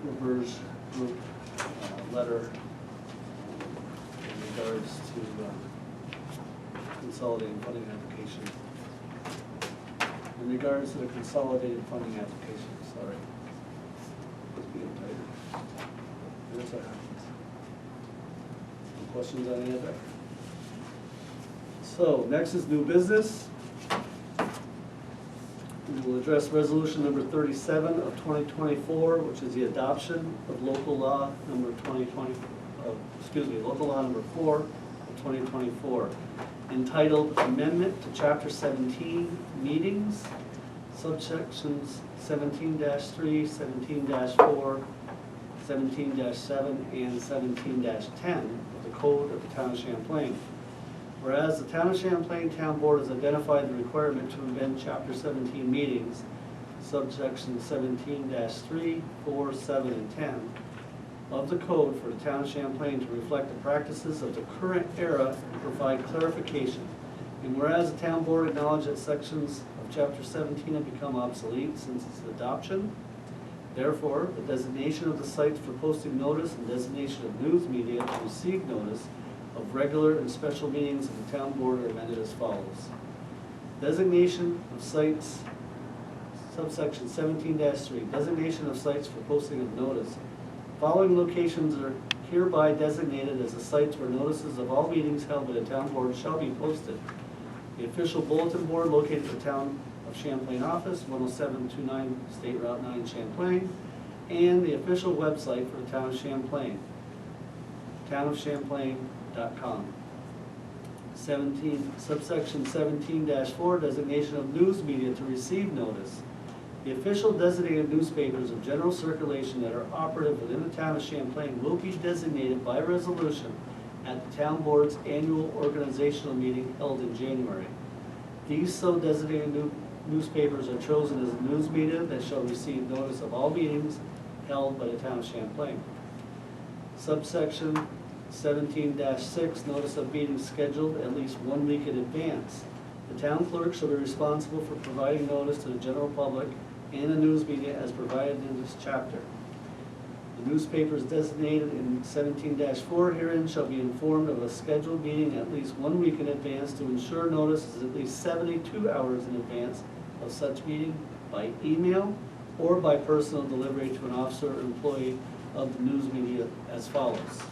Reverse Group letter in regards to consolidated funding application. In regards to the consolidated funding application, sorry. It's being tighter. Here's what happens. Any questions on any of that? So, next is new business. We will address resolution number 37 of 2024, which is the adoption of local law number local law number 4 of 2024, entitled Amendment to Chapter 17 Meetings, subsections 17-3, 17-4, 17-7, and 17-10 of the Code of the Town of Champlain. Whereas the Town of Champlain Town Board has identified the requirement to amend Chapter 17 meetings, subsection 17-3, 4, 7, and 10 of the Code for the Town of Champlain to reflect the practices of the current era and provide clarification. And whereas the Town Board acknowledged that sections of Chapter 17 have become obsolete since its adoption, therefore, the designation of the sites for posting notice and designation of news media to receive notice of regular and special meetings of the Town Board are amended as follows. Designation of sites, subsection 17-3, designation of sites for posting of notice. Following locations are hereby designated as the sites where notices of all meetings held by the Town Board shall be posted. The official bulletin board located at the Town of Champlain office, 10729 State Route 9 Champlain, and the official website for the Town of Champlain, townofchamplain.com. 17, subsection 17-4, designation of news media to receive notice. The official designated newspapers of general circulation that are operative within the Town of Champlain will be designated by resolution at the Town Board's annual organizational meeting held in January. These so designated newspapers are chosen as the news media that shall receive notice of all meetings held by the Town of Champlain. Subsection 17-6, notice of meetings scheduled at least 1 week in advance. The town clerk shall be responsible for providing notice to the general public and the news media as provided in this chapter. The newspapers designated in 17-4 herein shall be informed of a scheduled meeting at least 1 week in advance to ensure notice is at least 72 hours in advance of such meeting by email or by personal delivery to an officer or employee of the news media as follows.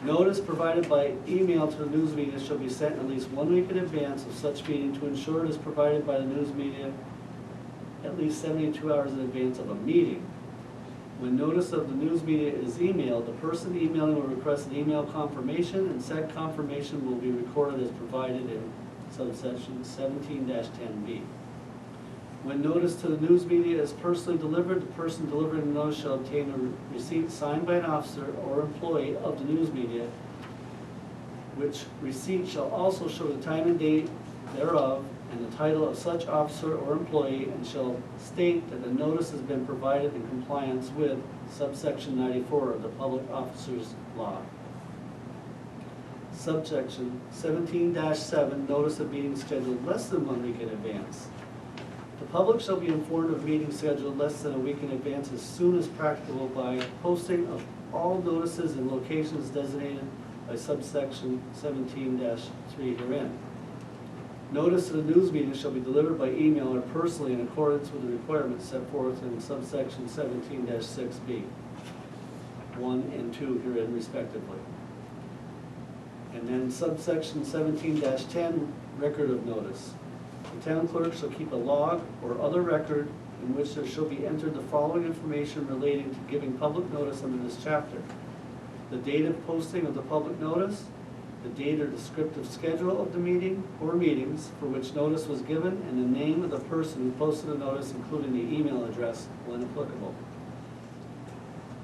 Notice provided by email to the news media shall be sent at least 1 week in advance of such meeting to ensure it is provided by the news media at least 72 hours in advance of a meeting. When notice of the news media is emailed, the person emailing will request an email confirmation, and said confirmation will be recorded as provided in subsection 17-10B. When notice to the news media is personally delivered, the person delivering the notice shall obtain a receipt signed by an officer or employee of the news media, which receipt shall also show the time and date thereof and the title of such officer or employee, and shall state that the notice has been provided in compliance with subsection 94 of the Public Officers Law. Subsection 17-7, notice of meeting scheduled less than 1 week in advance. The public shall be informed of meetings scheduled less than a week in advance as soon as practicable by posting of all notices in locations designated by subsection 17-3 herein. Notice to the news meeting shall be delivered by email or personally in accordance with the requirements set forth in subsection 17-6B, 1 and 2 herein respectively. And then subsection 17-10, record of notice. The town clerk shall keep a log or other record in which there shall be entered the following information relating to giving public notice under this chapter: the date of posting of the public notice, the date or descriptive schedule of the meeting or meetings for which notice was given, and the name of the person who posted the notice, including the email address when applicable.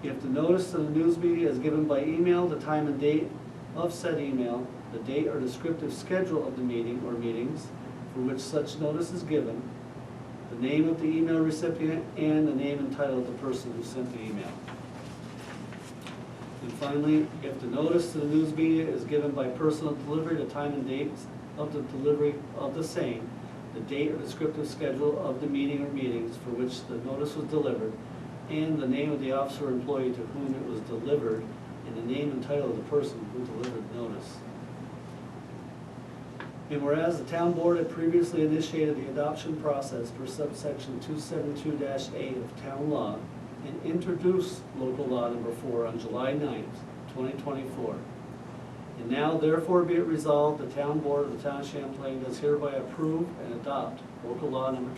If the notice to the news media is given by email, the time and date of said email, the date or descriptive schedule of the meeting or meetings for which such notice is given, the name of the email recipient, and the name and title of the person who sent the email. And finally, if the notice to the news media is given by personal delivery, the time and dates of the delivery of the same, the date or descriptive schedule of the meeting or meetings for which the notice was delivered, and the name of the officer or employee to whom it was delivered, and the name and title of the person who delivered the notice. And whereas the town board had previously initiated the adoption process for subsection 272-A of town law and introduced local law number 4 on July 9th, 2024. And now therefore be it resolved, the town board of the town of Champlain does hereby approve and adopt local law number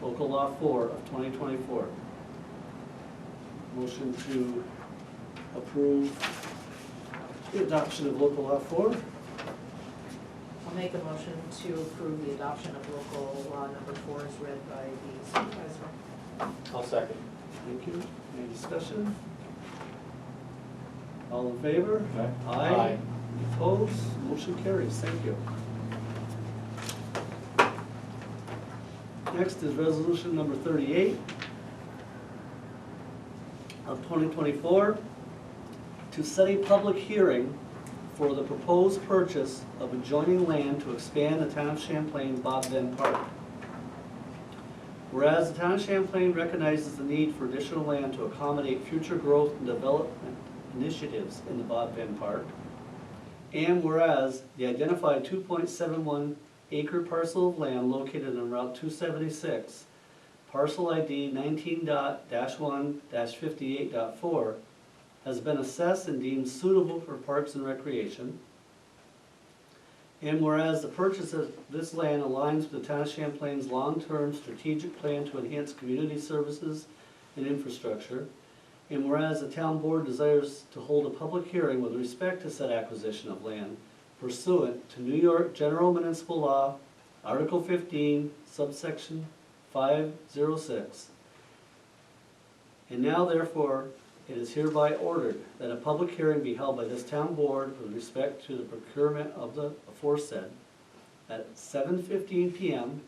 local law 4 of 2024. Motion to approve the adoption of local law 4. I'll make a motion to approve the adoption of local law number 4 as read by the supervisor. I'll second. Thank you. Any discussion? All in favor? Aye. Aye. Opposed? Motion carries. Thank you. Next is resolution number 38 of 2024 to set a public hearing for the proposed purchase of adjoining land to expand the town of Champlain Bob Venn Park. Whereas the town of Champlain recognizes the need for additional land to accommodate future growth and development initiatives in the Bob Venn Park, and whereas the identified 2.71 acre parcel of land located on Route 276, parcel ID 19.1-58.4, has been assessed and deemed suitable for parks and recreation. And whereas the purchase of this land aligns with the town of Champlain's long-term strategic plan to enhance community services and infrastructure. And whereas the town board desires to hold a public hearing with respect to said acquisition of land pursuant to New York General Municipal Law, Article 15, subsection 506. And now therefore, it is hereby ordered that a public hearing be held by this town board with respect to the procurement of the aforesaid at 7:15 p.m.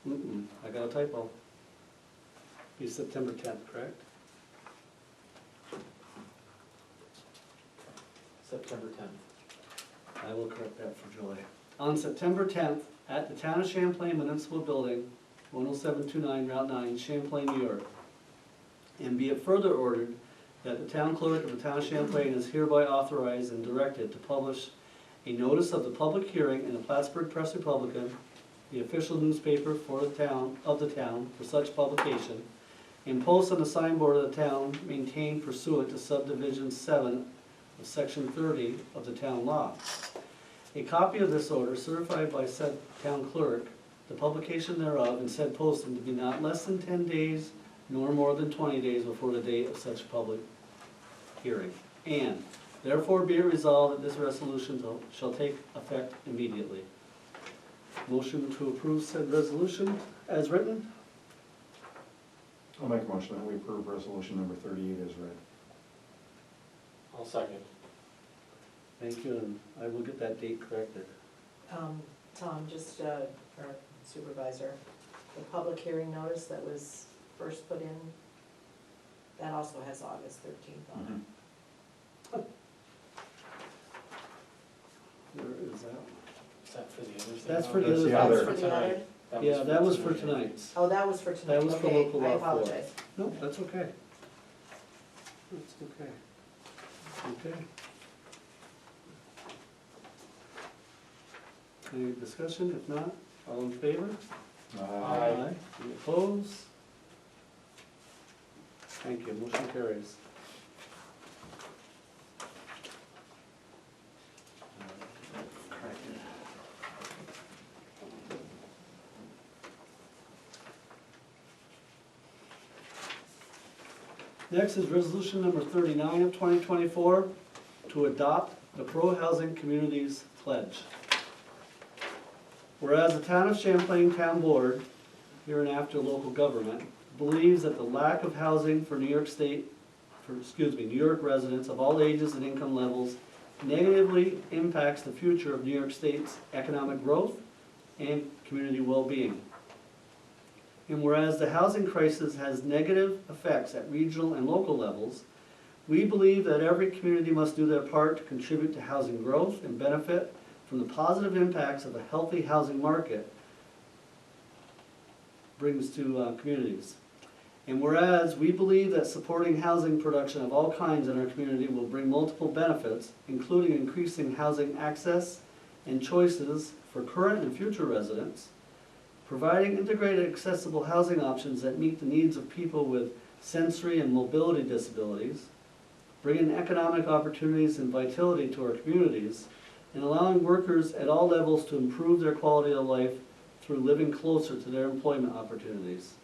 I got a typo. Be September 10th, correct? September 10th. I will correct that for July. On September 10th, at the Town of Champlain Municipal Building, 10729 Route 9, Champlain, New York. And be it further ordered that the town clerk of the Town of Champlain is hereby authorized and directed to publish a notice of the public hearing in the Plattsburgh Press Republican, the official newspaper for the town for such publication, and post on the signboard of the town maintained pursuant to subdivision 7 of section 30 of the town law. A copy of this order certified by said town clerk, the publication thereof and said posting to be not less than 10 days nor more than 20 days before the date of such public hearing. And therefore be it resolved that this resolution shall take effect immediately. Motion to approve said resolution as written. I'll make a motion that we approve resolution number 38 as read. I'll second. Thank you, and I will get that date corrected. Tom, just for supervisor, the public hearing notice that was first put in, that also has August 13th on it. Where is that? Is that for the other thing? That's for the That's other. the other. That's for the other? Yeah, that was for tonight's. Oh, that was for tonight, That was for okay, local I law 4. apologize. No, that's okay. That's okay. Okay. Any discussion? If not, all in favor? Aye. Any opposed? Thank you, motion carries. Next is resolution number 39 of 2024 to adopt the Pro-Housing Communities Pledge. Whereas the Town of Champlain Town Board, hereinafter local government, believes that the lack of housing for New York residents of all ages and income levels negatively impacts the future of New York State's economic growth and community well-being. And whereas the housing crisis has negative effects at regional and local levels, we believe that every community must do their part to contribute to housing growth and benefit from the positive impacts of a healthy housing market brings to communities. And whereas we believe that supporting housing production of all kinds in our community will bring multiple benefits, including increasing housing access and choices for current and future residents, providing integrated accessible housing options that meet the needs of people with sensory and mobility disabilities, bringing economic opportunities and vitality to our communities, and allowing workers at all levels to improve their quality of life through living closer to their employment opportunities.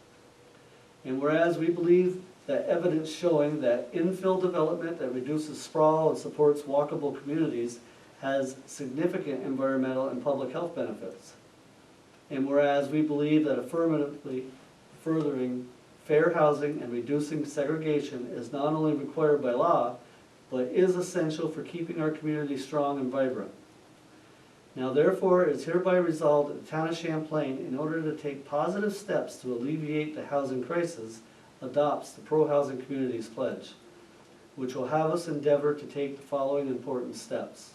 And whereas we believe that evidence showing that infill development that reduces sprawl and supports walkable communities has significant environmental and public health benefits. And whereas we believe that affirmatively furthering fair housing and reducing segregation is not only required by law, but is essential for keeping our community strong and vibrant. Now therefore, it is hereby resolved that the town of Champlain, in order to take positive steps to alleviate the housing crisis, adopts the Pro-Housing Communities Pledge, which will have us endeavor to take the following important steps.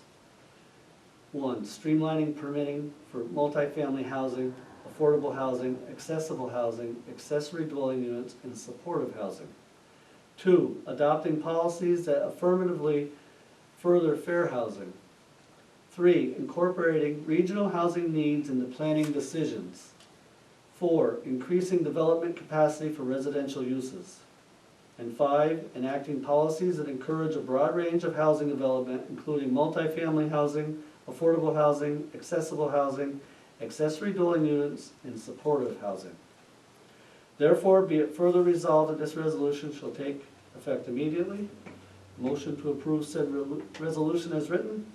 1. Streamlining permitting for multifamily housing, affordable housing, accessible housing, accessory dwelling units, and supportive housing. 2. Adopting policies that affirmatively further fair housing. 3. Incorporating regional housing needs into planning decisions. 4. Increasing development capacity for residential uses. And 5. Enacting policies that encourage a broad range of housing development, including multifamily housing, affordable housing, accessible housing, accessory dwelling units, and supportive housing. Therefore, be it further resolved that this resolution shall take effect immediately. Motion to approve said resolution as written.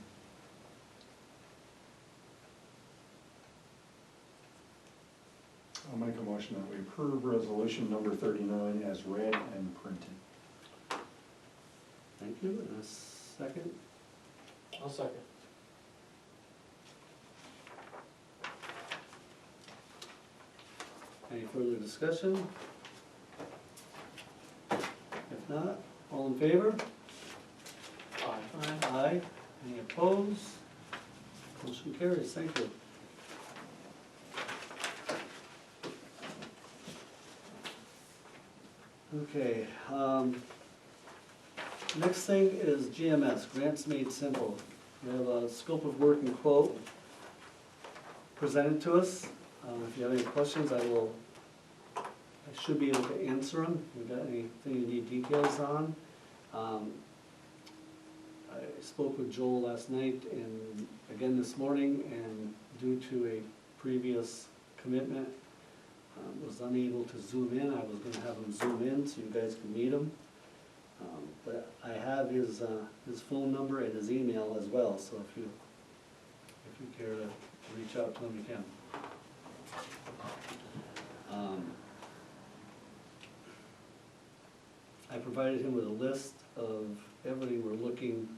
I'll make a motion that we approve resolution number 39 as read and printed. Thank you. And a second. I'll second. Any further discussion? If not, all in favor? Aye. Aye. Any opposed? Motion carries. Thank you. Okay, next thing is GMS, Grants Made Simple. We have a scope of work and quote presented to us. If you have any questions, I should be able to answer them. If you've got anything you need details on. I spoke with Joel last night and again this morning, and due to a previous commitment, was unable to zoom in. I was going to have him zoom in so you guys can meet him. But I have his phone number and his email as well, so if you care to reach out to him, you can. I provided him with a list of everything we're looking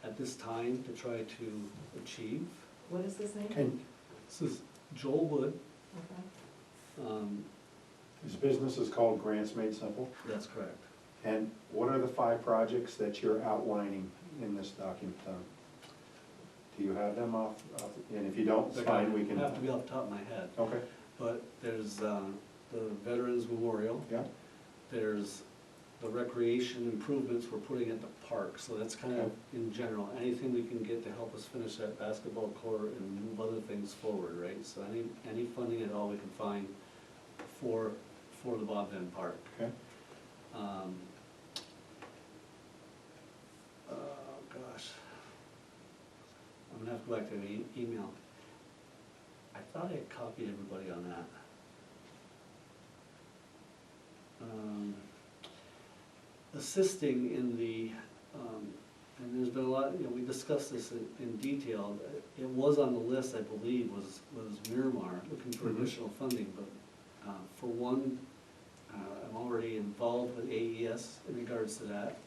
at this time to try to achieve. What is his name? Can, This is Joel Wood. Okay. his business is called Grants Made Simple. That's correct. And what are the 5 projects that you're outlining in this document? Do you have them off, and if you don't, it's fine, we can. Have to be off the top of my head. Okay, But there's the Veterans Memorial. yeah, There's the recreation improvements we're putting at the park, so that's kind of in general, anything we can get to help us finish that basketball court and move other things forward, right? So any funding at all we can find for the Bob Venn Park. okay. Gosh. I'm gonna have to go back to the email. I thought I had copied everybody on that. Assisting in the, and there's been a lot, we discussed this in detail. It was on the list, I believe, was Miramar, looking for Mhm. additional funding, but for one, I'm already involved with AES in regards to that.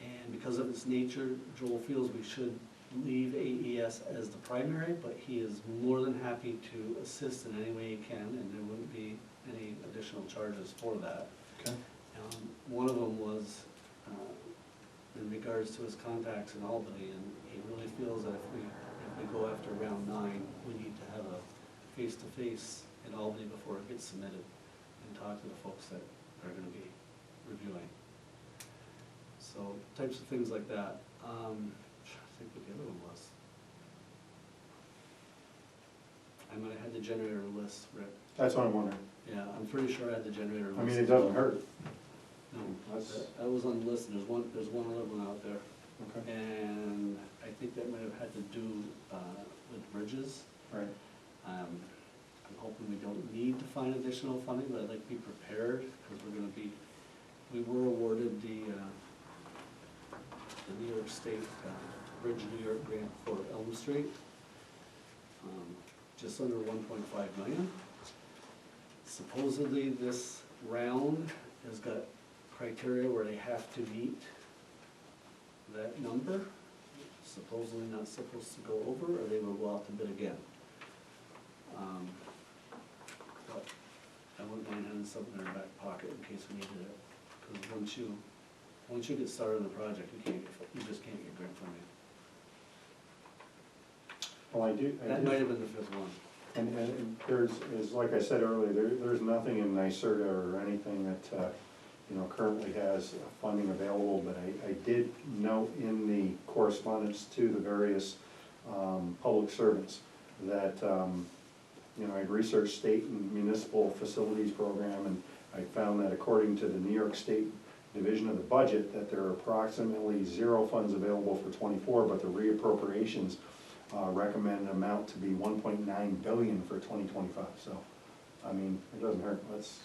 And because of its nature, Joel feels we should leave AES as the primary, but he is more than happy to assist in any way he can, and there wouldn't be any additional charges for that. Okay. One of them was in regards to his contacts in Albany, and he really feels that if they go after round 9, we need to have a face-to-face in Albany before it gets submitted and talk to the folks that are gonna be reviewing. So types of things like that. I'm trying to think what the other one was. I might have had the generator list, Rick. That's what I'm wondering. Yeah, I'm pretty sure I had the generator list. I mean, it doesn't hurt. No, That's- that was on the list, and there's one other one out there. Okay. And I think that might have had to do with bridges. Right. I'm hoping we don't need to find additional funding, but I'd like to be prepared, because we were awarded the New York State Bridge New York grant for Elm Street. Just under 1.5 million. Supposedly, this round has got criteria where they have to meet that number. Supposedly not supposed to go over, or they will go out to bid again. But I wouldn't mind having something in our back pocket in case we needed it. Because once you get started on the project, you just can't get grant funding. Well, I do. That might have been the 5th one. And there's, like I said earlier, there's nothing in NYSERDA or anything that, currently has funding available, but I did note in the correspondence to the various public servants that, I'd researched state and municipal facilities program, and I found that according to the New York State Division of the Budget, that there are approximately 0 funds available for '24, but the reappropriations recommended amount to be 1.9 billion for 2025, so, I mean, it doesn't hurt, let's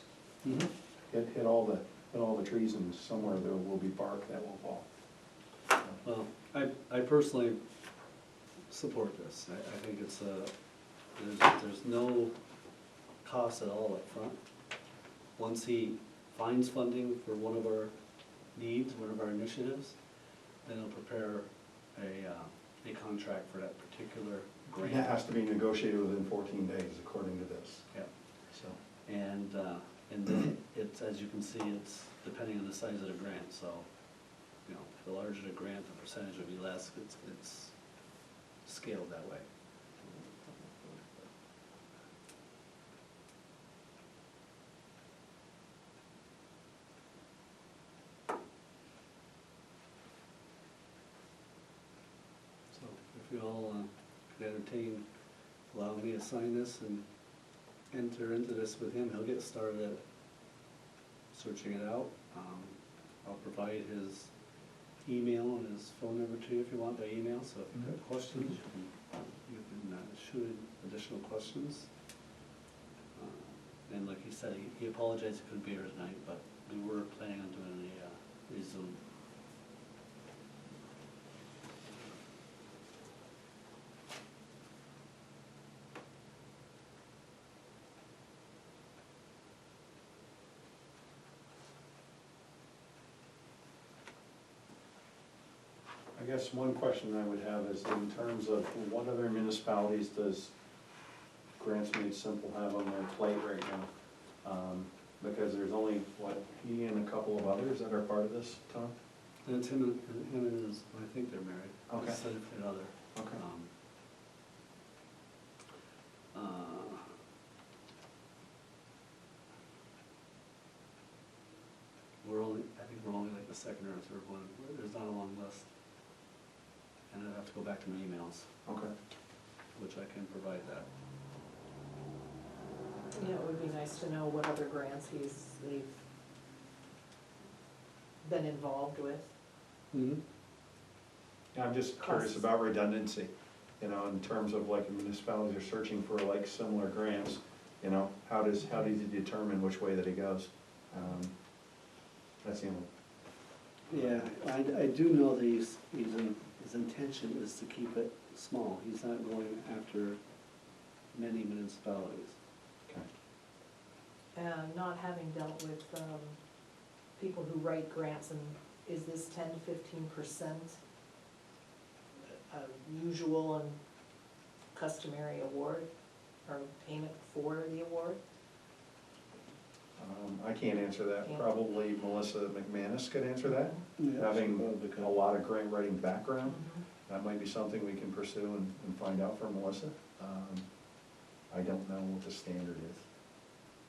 hit all the trees, and somewhere there will be bark that will fall. Well, I personally support this. I think it's there's no cost at all up front. Once he finds funding for one of our needs, one of our initiatives, then he'll prepare a contract for that particular grant. That has to be negotiated within 14 days, according to this, Yeah. so. And then it's, as you can see, it's depending on the size of the grant, so, the larger the grant, the percentage will be less, it's scaled that way. So if you all could entertain, allow me to sign this and enter into this with him, he'll get started at searching it out. I'll provide his email and his phone number to you if you want by email, so if you've got questions, you can shoot in additional questions. And like he said, he apologized he couldn't be here tonight, but we were planning on doing a Zoom. I guess one question I would have is in terms of what other municipalities does Grants Made Simple have on their plate right now? Because there's only, he and a couple of others that are part of this, Tom? And it's him and his, I think they're married. Okay. His significant other. Okay. I think we're only like the second or third one. There's not a long list. And I'd have to go back to my emails, Okay. which I can provide that. Yeah, it would be nice to know what other grants they've been involved with. Mm-hmm. Yeah, I'm just curious Costs. about redundancy, in terms of like municipalities are searching for like similar grants, how does he determine which way that he goes? That's the only. Yeah, I do know that his intention is to keep it small. He's not going after many municipalities. Okay. And not having dealt with people who write grants, and is this 10 to 15% a usual and customary award or payment for the award? I can't answer that. Yeah. Probably Melissa McManus could answer that, Yeah, having she probably could. a lot of grant writing background. that might be something we can pursue and find out from Melissa. I don't know what the standard is,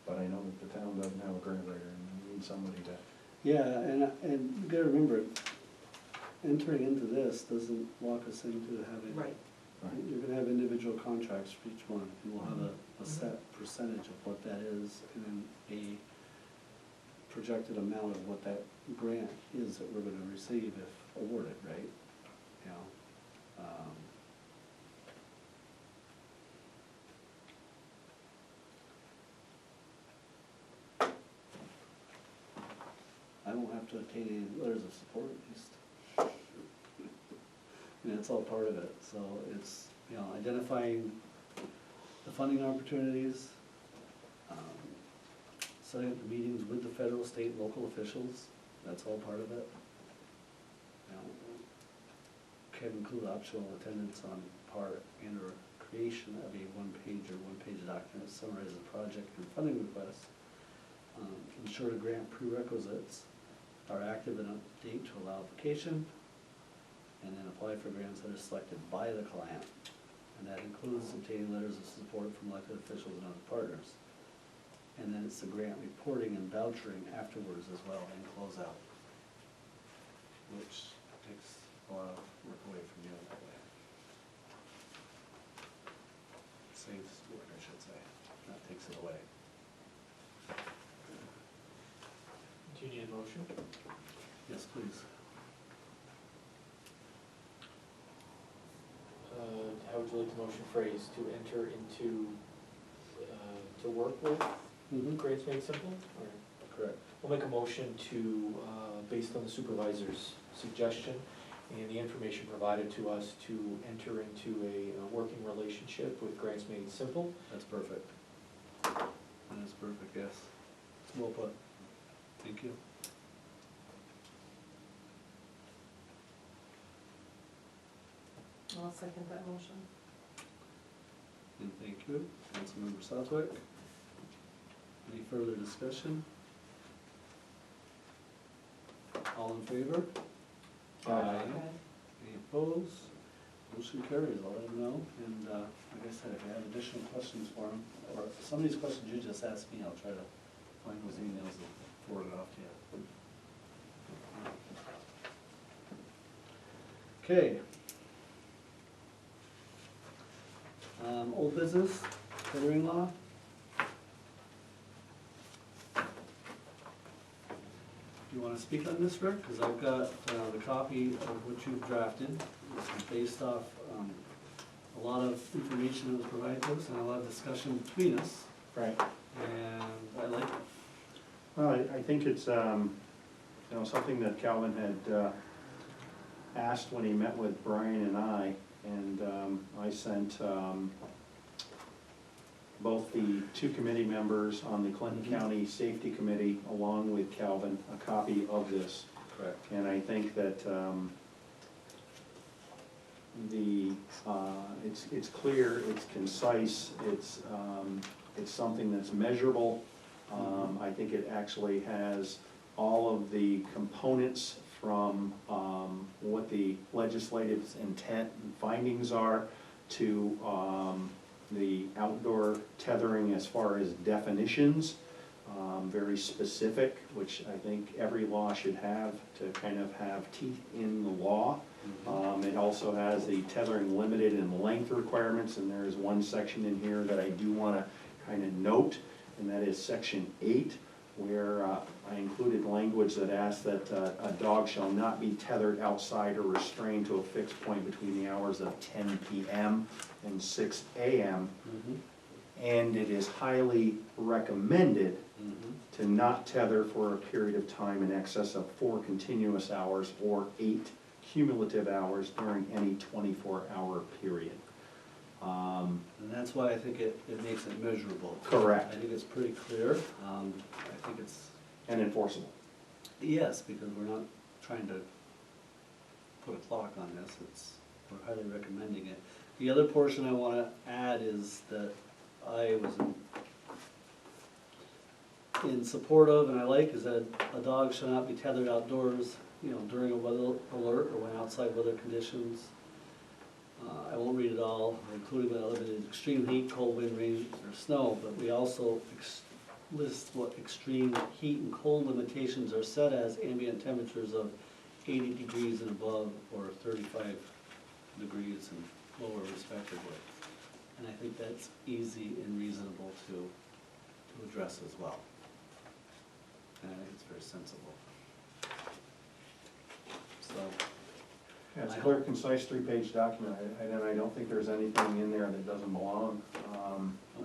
but I know that the town doesn't have a grant writer, and we need somebody to. Yeah, and you gotta remember, entering into this doesn't lock us into having. Right. You're gonna have individual contracts for each one, and we'll have a set percentage of what that is, and then a projected amount of what that grant is that we're gonna receive if awarded, right? You know, I won't have to obtain any letters of support, at least. I mean, it's all part of it, so it's, you know, identifying the funding opportunities, setting up the meetings with the federal, state, and local officials, that's all part of it. You know, can include optional attendance on part and or creation of a one-page document summarizing the project and funding requests. Ensure the grant prerequisites are active and up to date to allow application, and then apply for grants that are selected by the client. And that includes obtaining letters of support from elected officials and other partners. And then it's the grant reporting and vouchering afterwards as well, and closeout, which takes a lot of work away from you that way. Saves work, I should say, that takes it away. Do you need a motion? Yes, please. How would you like the motion phrased? To enter into, to work with Grants Made Simple? Or Correct. we'll make a motion to, based on the supervisor's suggestion and the information provided to us, to enter into a working relationship with Grants Made Simple. That's perfect. That is perfect, yes. Well put. Thank you. I'll second that motion. And thank you, Councilmember Southwick. Any further discussion? All in favor? Aye. Any opposed? Motion carries, I'll let them know, and like I said, if you have additional questions for them, or some of these questions you just asked me, I'll try to find those emails and forward it off to you. Okay. Old business, tethering law. You wanna speak on this, Rick? Cause I've got the copy of what you've drafted. This is based off a lot of information that was provided to us and a lot of discussion between us, Right. and I like it. Well, I think it's, something that Calvin had asked when he met with Brian and I sent both the two committee members on the Clinton County Safety Committee, along with Calvin, a copy of this. Correct. And I think that it's clear, it's concise, it's something that's measurable. I think it actually has all of the components from what the legislative intent and findings are to the outdoor tethering as far as definitions, very specific, which I think every law should have to kind of have teeth in the law. It also has the tethering limited in length requirements, and there is one section in here that I do want to kind of note, and that is section 8, where I included language that asks that a dog shall not be tethered outside or restrained to a fixed point between the hours of 10 p.m. and 6 a.m. And it is highly recommended to not tether for a period of time in excess of 4 continuous hours or 8 cumulative hours during any 24-hour period. And that's why I think it makes it measurable. Correct. I think it's pretty clear. I think it's, And enforceable. yes, because we're not trying to put a clock on this, we're highly recommending it. The other portion I wanna add is that I was in support of, and I like, is that a dog shall not be tethered outdoors, during a weather alert or when outside weather conditions I won't read it all, including the limited extreme heat, cold wind, rain, or snow, but we also list what extreme heat and cold limitations are set as ambient temperatures of 80 degrees and above, or 35 degrees and lower respectively. And I think that's easy and reasonable to address as well. And I think it's very sensible. So, Yeah, it's a clear, concise, three-page document, and I don't think there's anything in there that doesn't belong.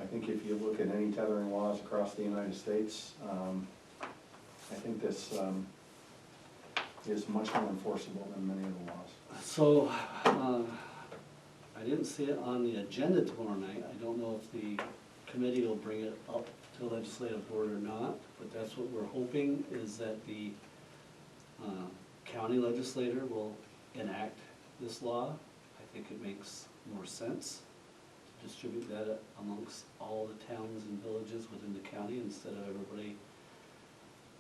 I think if you look at any tethering laws across the United States, I think this is much more enforceable than many of the laws. so, I didn't see it on the agenda tomorrow night. I don't know if the committee will bring it up to the legislative board or not, but that's what we're hoping, is that the county legislator will enact this law. I think it makes more sense to distribute that amongst all the towns and villages within the county instead of everybody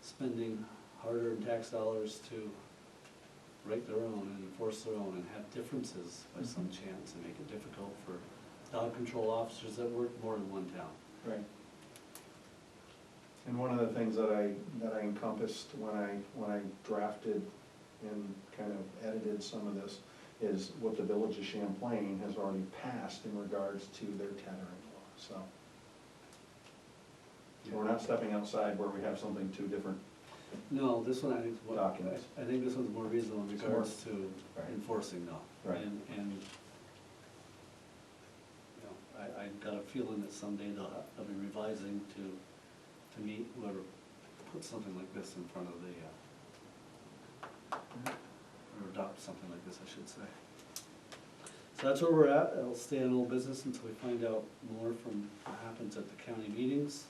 spending hard-earned tax dollars to write their own and enforce their own and have differences by some chance and make it difficult for dog control officers that work more in one town. Right. And one of the things that I encompassed when I drafted and kind of edited some of this is what the village of Champlain has already passed in regards to their tethering law, so. We're not stepping outside where we have something too different. No, this one I think, Documents. I think this one's more reasonable in It's regards to right. enforcing though. Right. And, you know, I got a feeling that someday they'll be revising to meet whoever puts something like this in front of the, or adopt something like this, I should say. So that's where we're at. It'll stay on old business until we find out more from what happens at the county meetings.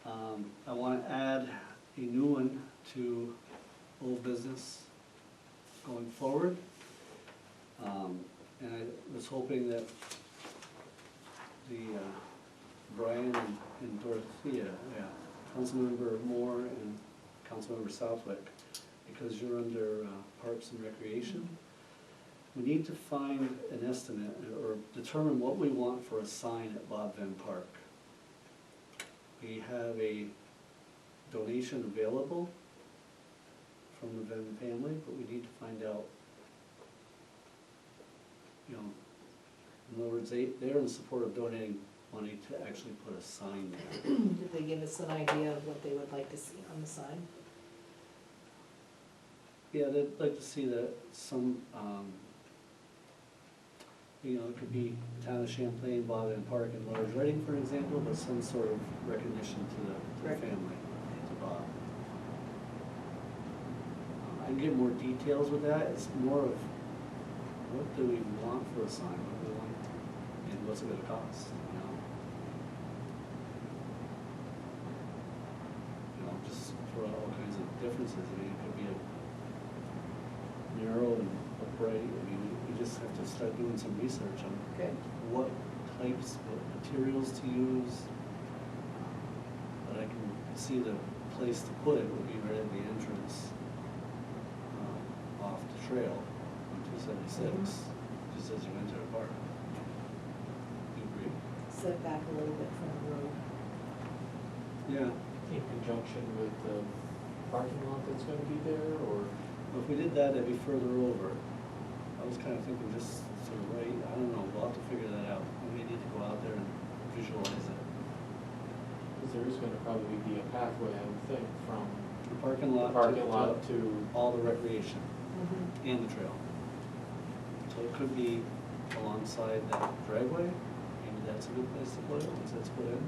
I want to add a new one to old business going forward. And I was hoping that the Brian and Dorothea, Councilmember Moore and Councilmember Southwick, because you're under Parks and Recreation, we need to find an estimate or determine what we want for a sign at Bob Venn Park. We have a donation available from the Venn family, but we need to find out, you know, in other words, they're in support of donating money to actually put a sign there. Did they give us an idea of what they would like to see on the sign? Yeah, they'd like to see that some, you know, it could be Town of Champlain, Bob and Park and Large Reading, for example, but some sort of recognition to the Right. family, to Bob. I can get more details with that. It's more of what do we want for a sign, what do we want, and what's it gonna cost, you know? You know, just throw out all kinds of differences. I mean, it could be a narrow and upright. I mean, we just have to start doing some research on Okay. what types, what materials to use. But I can see the place to put it would be right at the entrance off the trail on 276, just as you enter the park. You agree? Set back a little bit from the road. Yeah. In conjunction with the parking lot that's gonna be there, or? Well, if we did that, it'd be further over. I was kind of thinking just sort of right, I don't know, we'll have to figure that out. We may need to go out there and visualize it. Because there is gonna probably be a pathway, I would think, from The parking the lot. parking lot to, All the recreation Mm-hmm. and the trail. So it could be alongside that driveway. Maybe that's a good place to put it, once that's put in.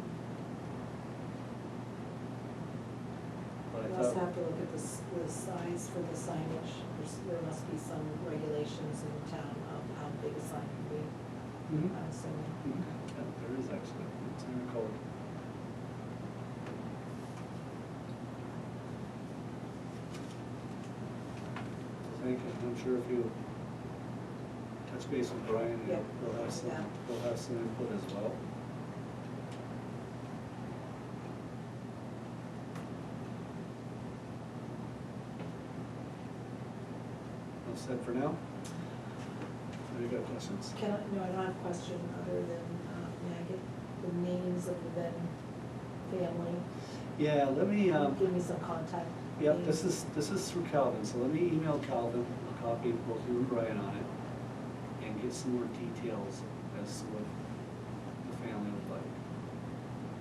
But I We also thought, have to look at the size for the signage. There must be some regulations in town of how big a sign can be, Mhm. I'm assuming. Yeah, there is actually, it's in the code. I'm sure if you touch base with Brian, Yeah. he'll have some, Yeah. he'll have some input as well. All set for now? Have you got questions? Can I, no, I don't have a question other than, may I get the names of the then family? Yeah, let me, Give me some contact. yep, names. this is through Calvin, so let me email Calvin, a copy of both you and Brian on it, and get some more details as to what the family would like.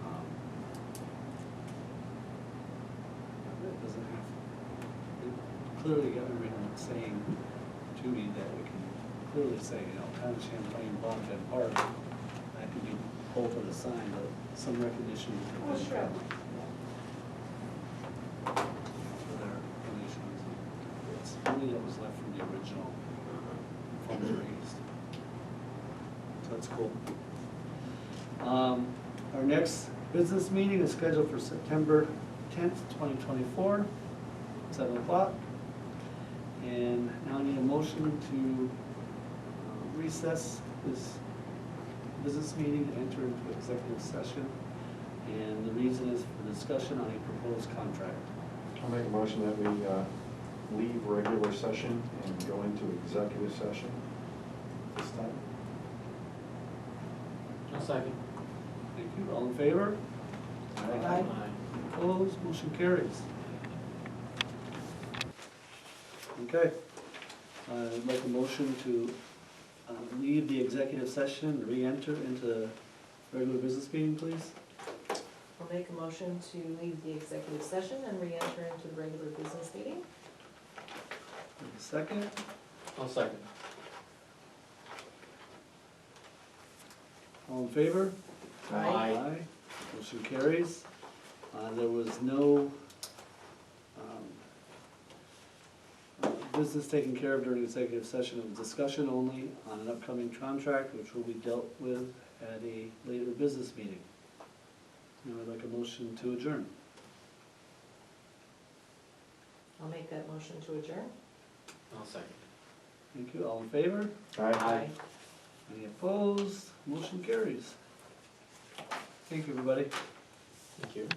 Um, It doesn't have, it clearly got me written saying to me that we can clearly say, you know, Town of Champlain, Bonfim Park, that could be both of the sign, but some recognition. Oh, sure. For their donations. It's money that was left from the original funds raised. So that's cool. Our next business meeting is scheduled for September 10th, 2024, 7 o'clock. And now I need a motion to recess this business meeting and enter into executive session. And the reason is for discussion on a proposed contract. I'll make a motion that we leave regular session and go into executive session this time. I'll second. Thank you. All in favor? Aye. Opposed? Motion carries. Okay. I'd like a motion to leave the executive session and re-enter into the regular business meeting, please. I'll make a motion to leave the executive session and re-enter into the regular business meeting. And a second. I'll second. All in favor? Aye. Motion carries. There was no business taken care of during executive session. It was discussion only on an upcoming contract, which will be dealt with at a later business meeting. Now I'd like a motion to adjourn. I'll make that motion to adjourn. I'll second. Thank you. All in favor? Aye. Any opposed? Motion carries. Thank you, everybody. Thank you.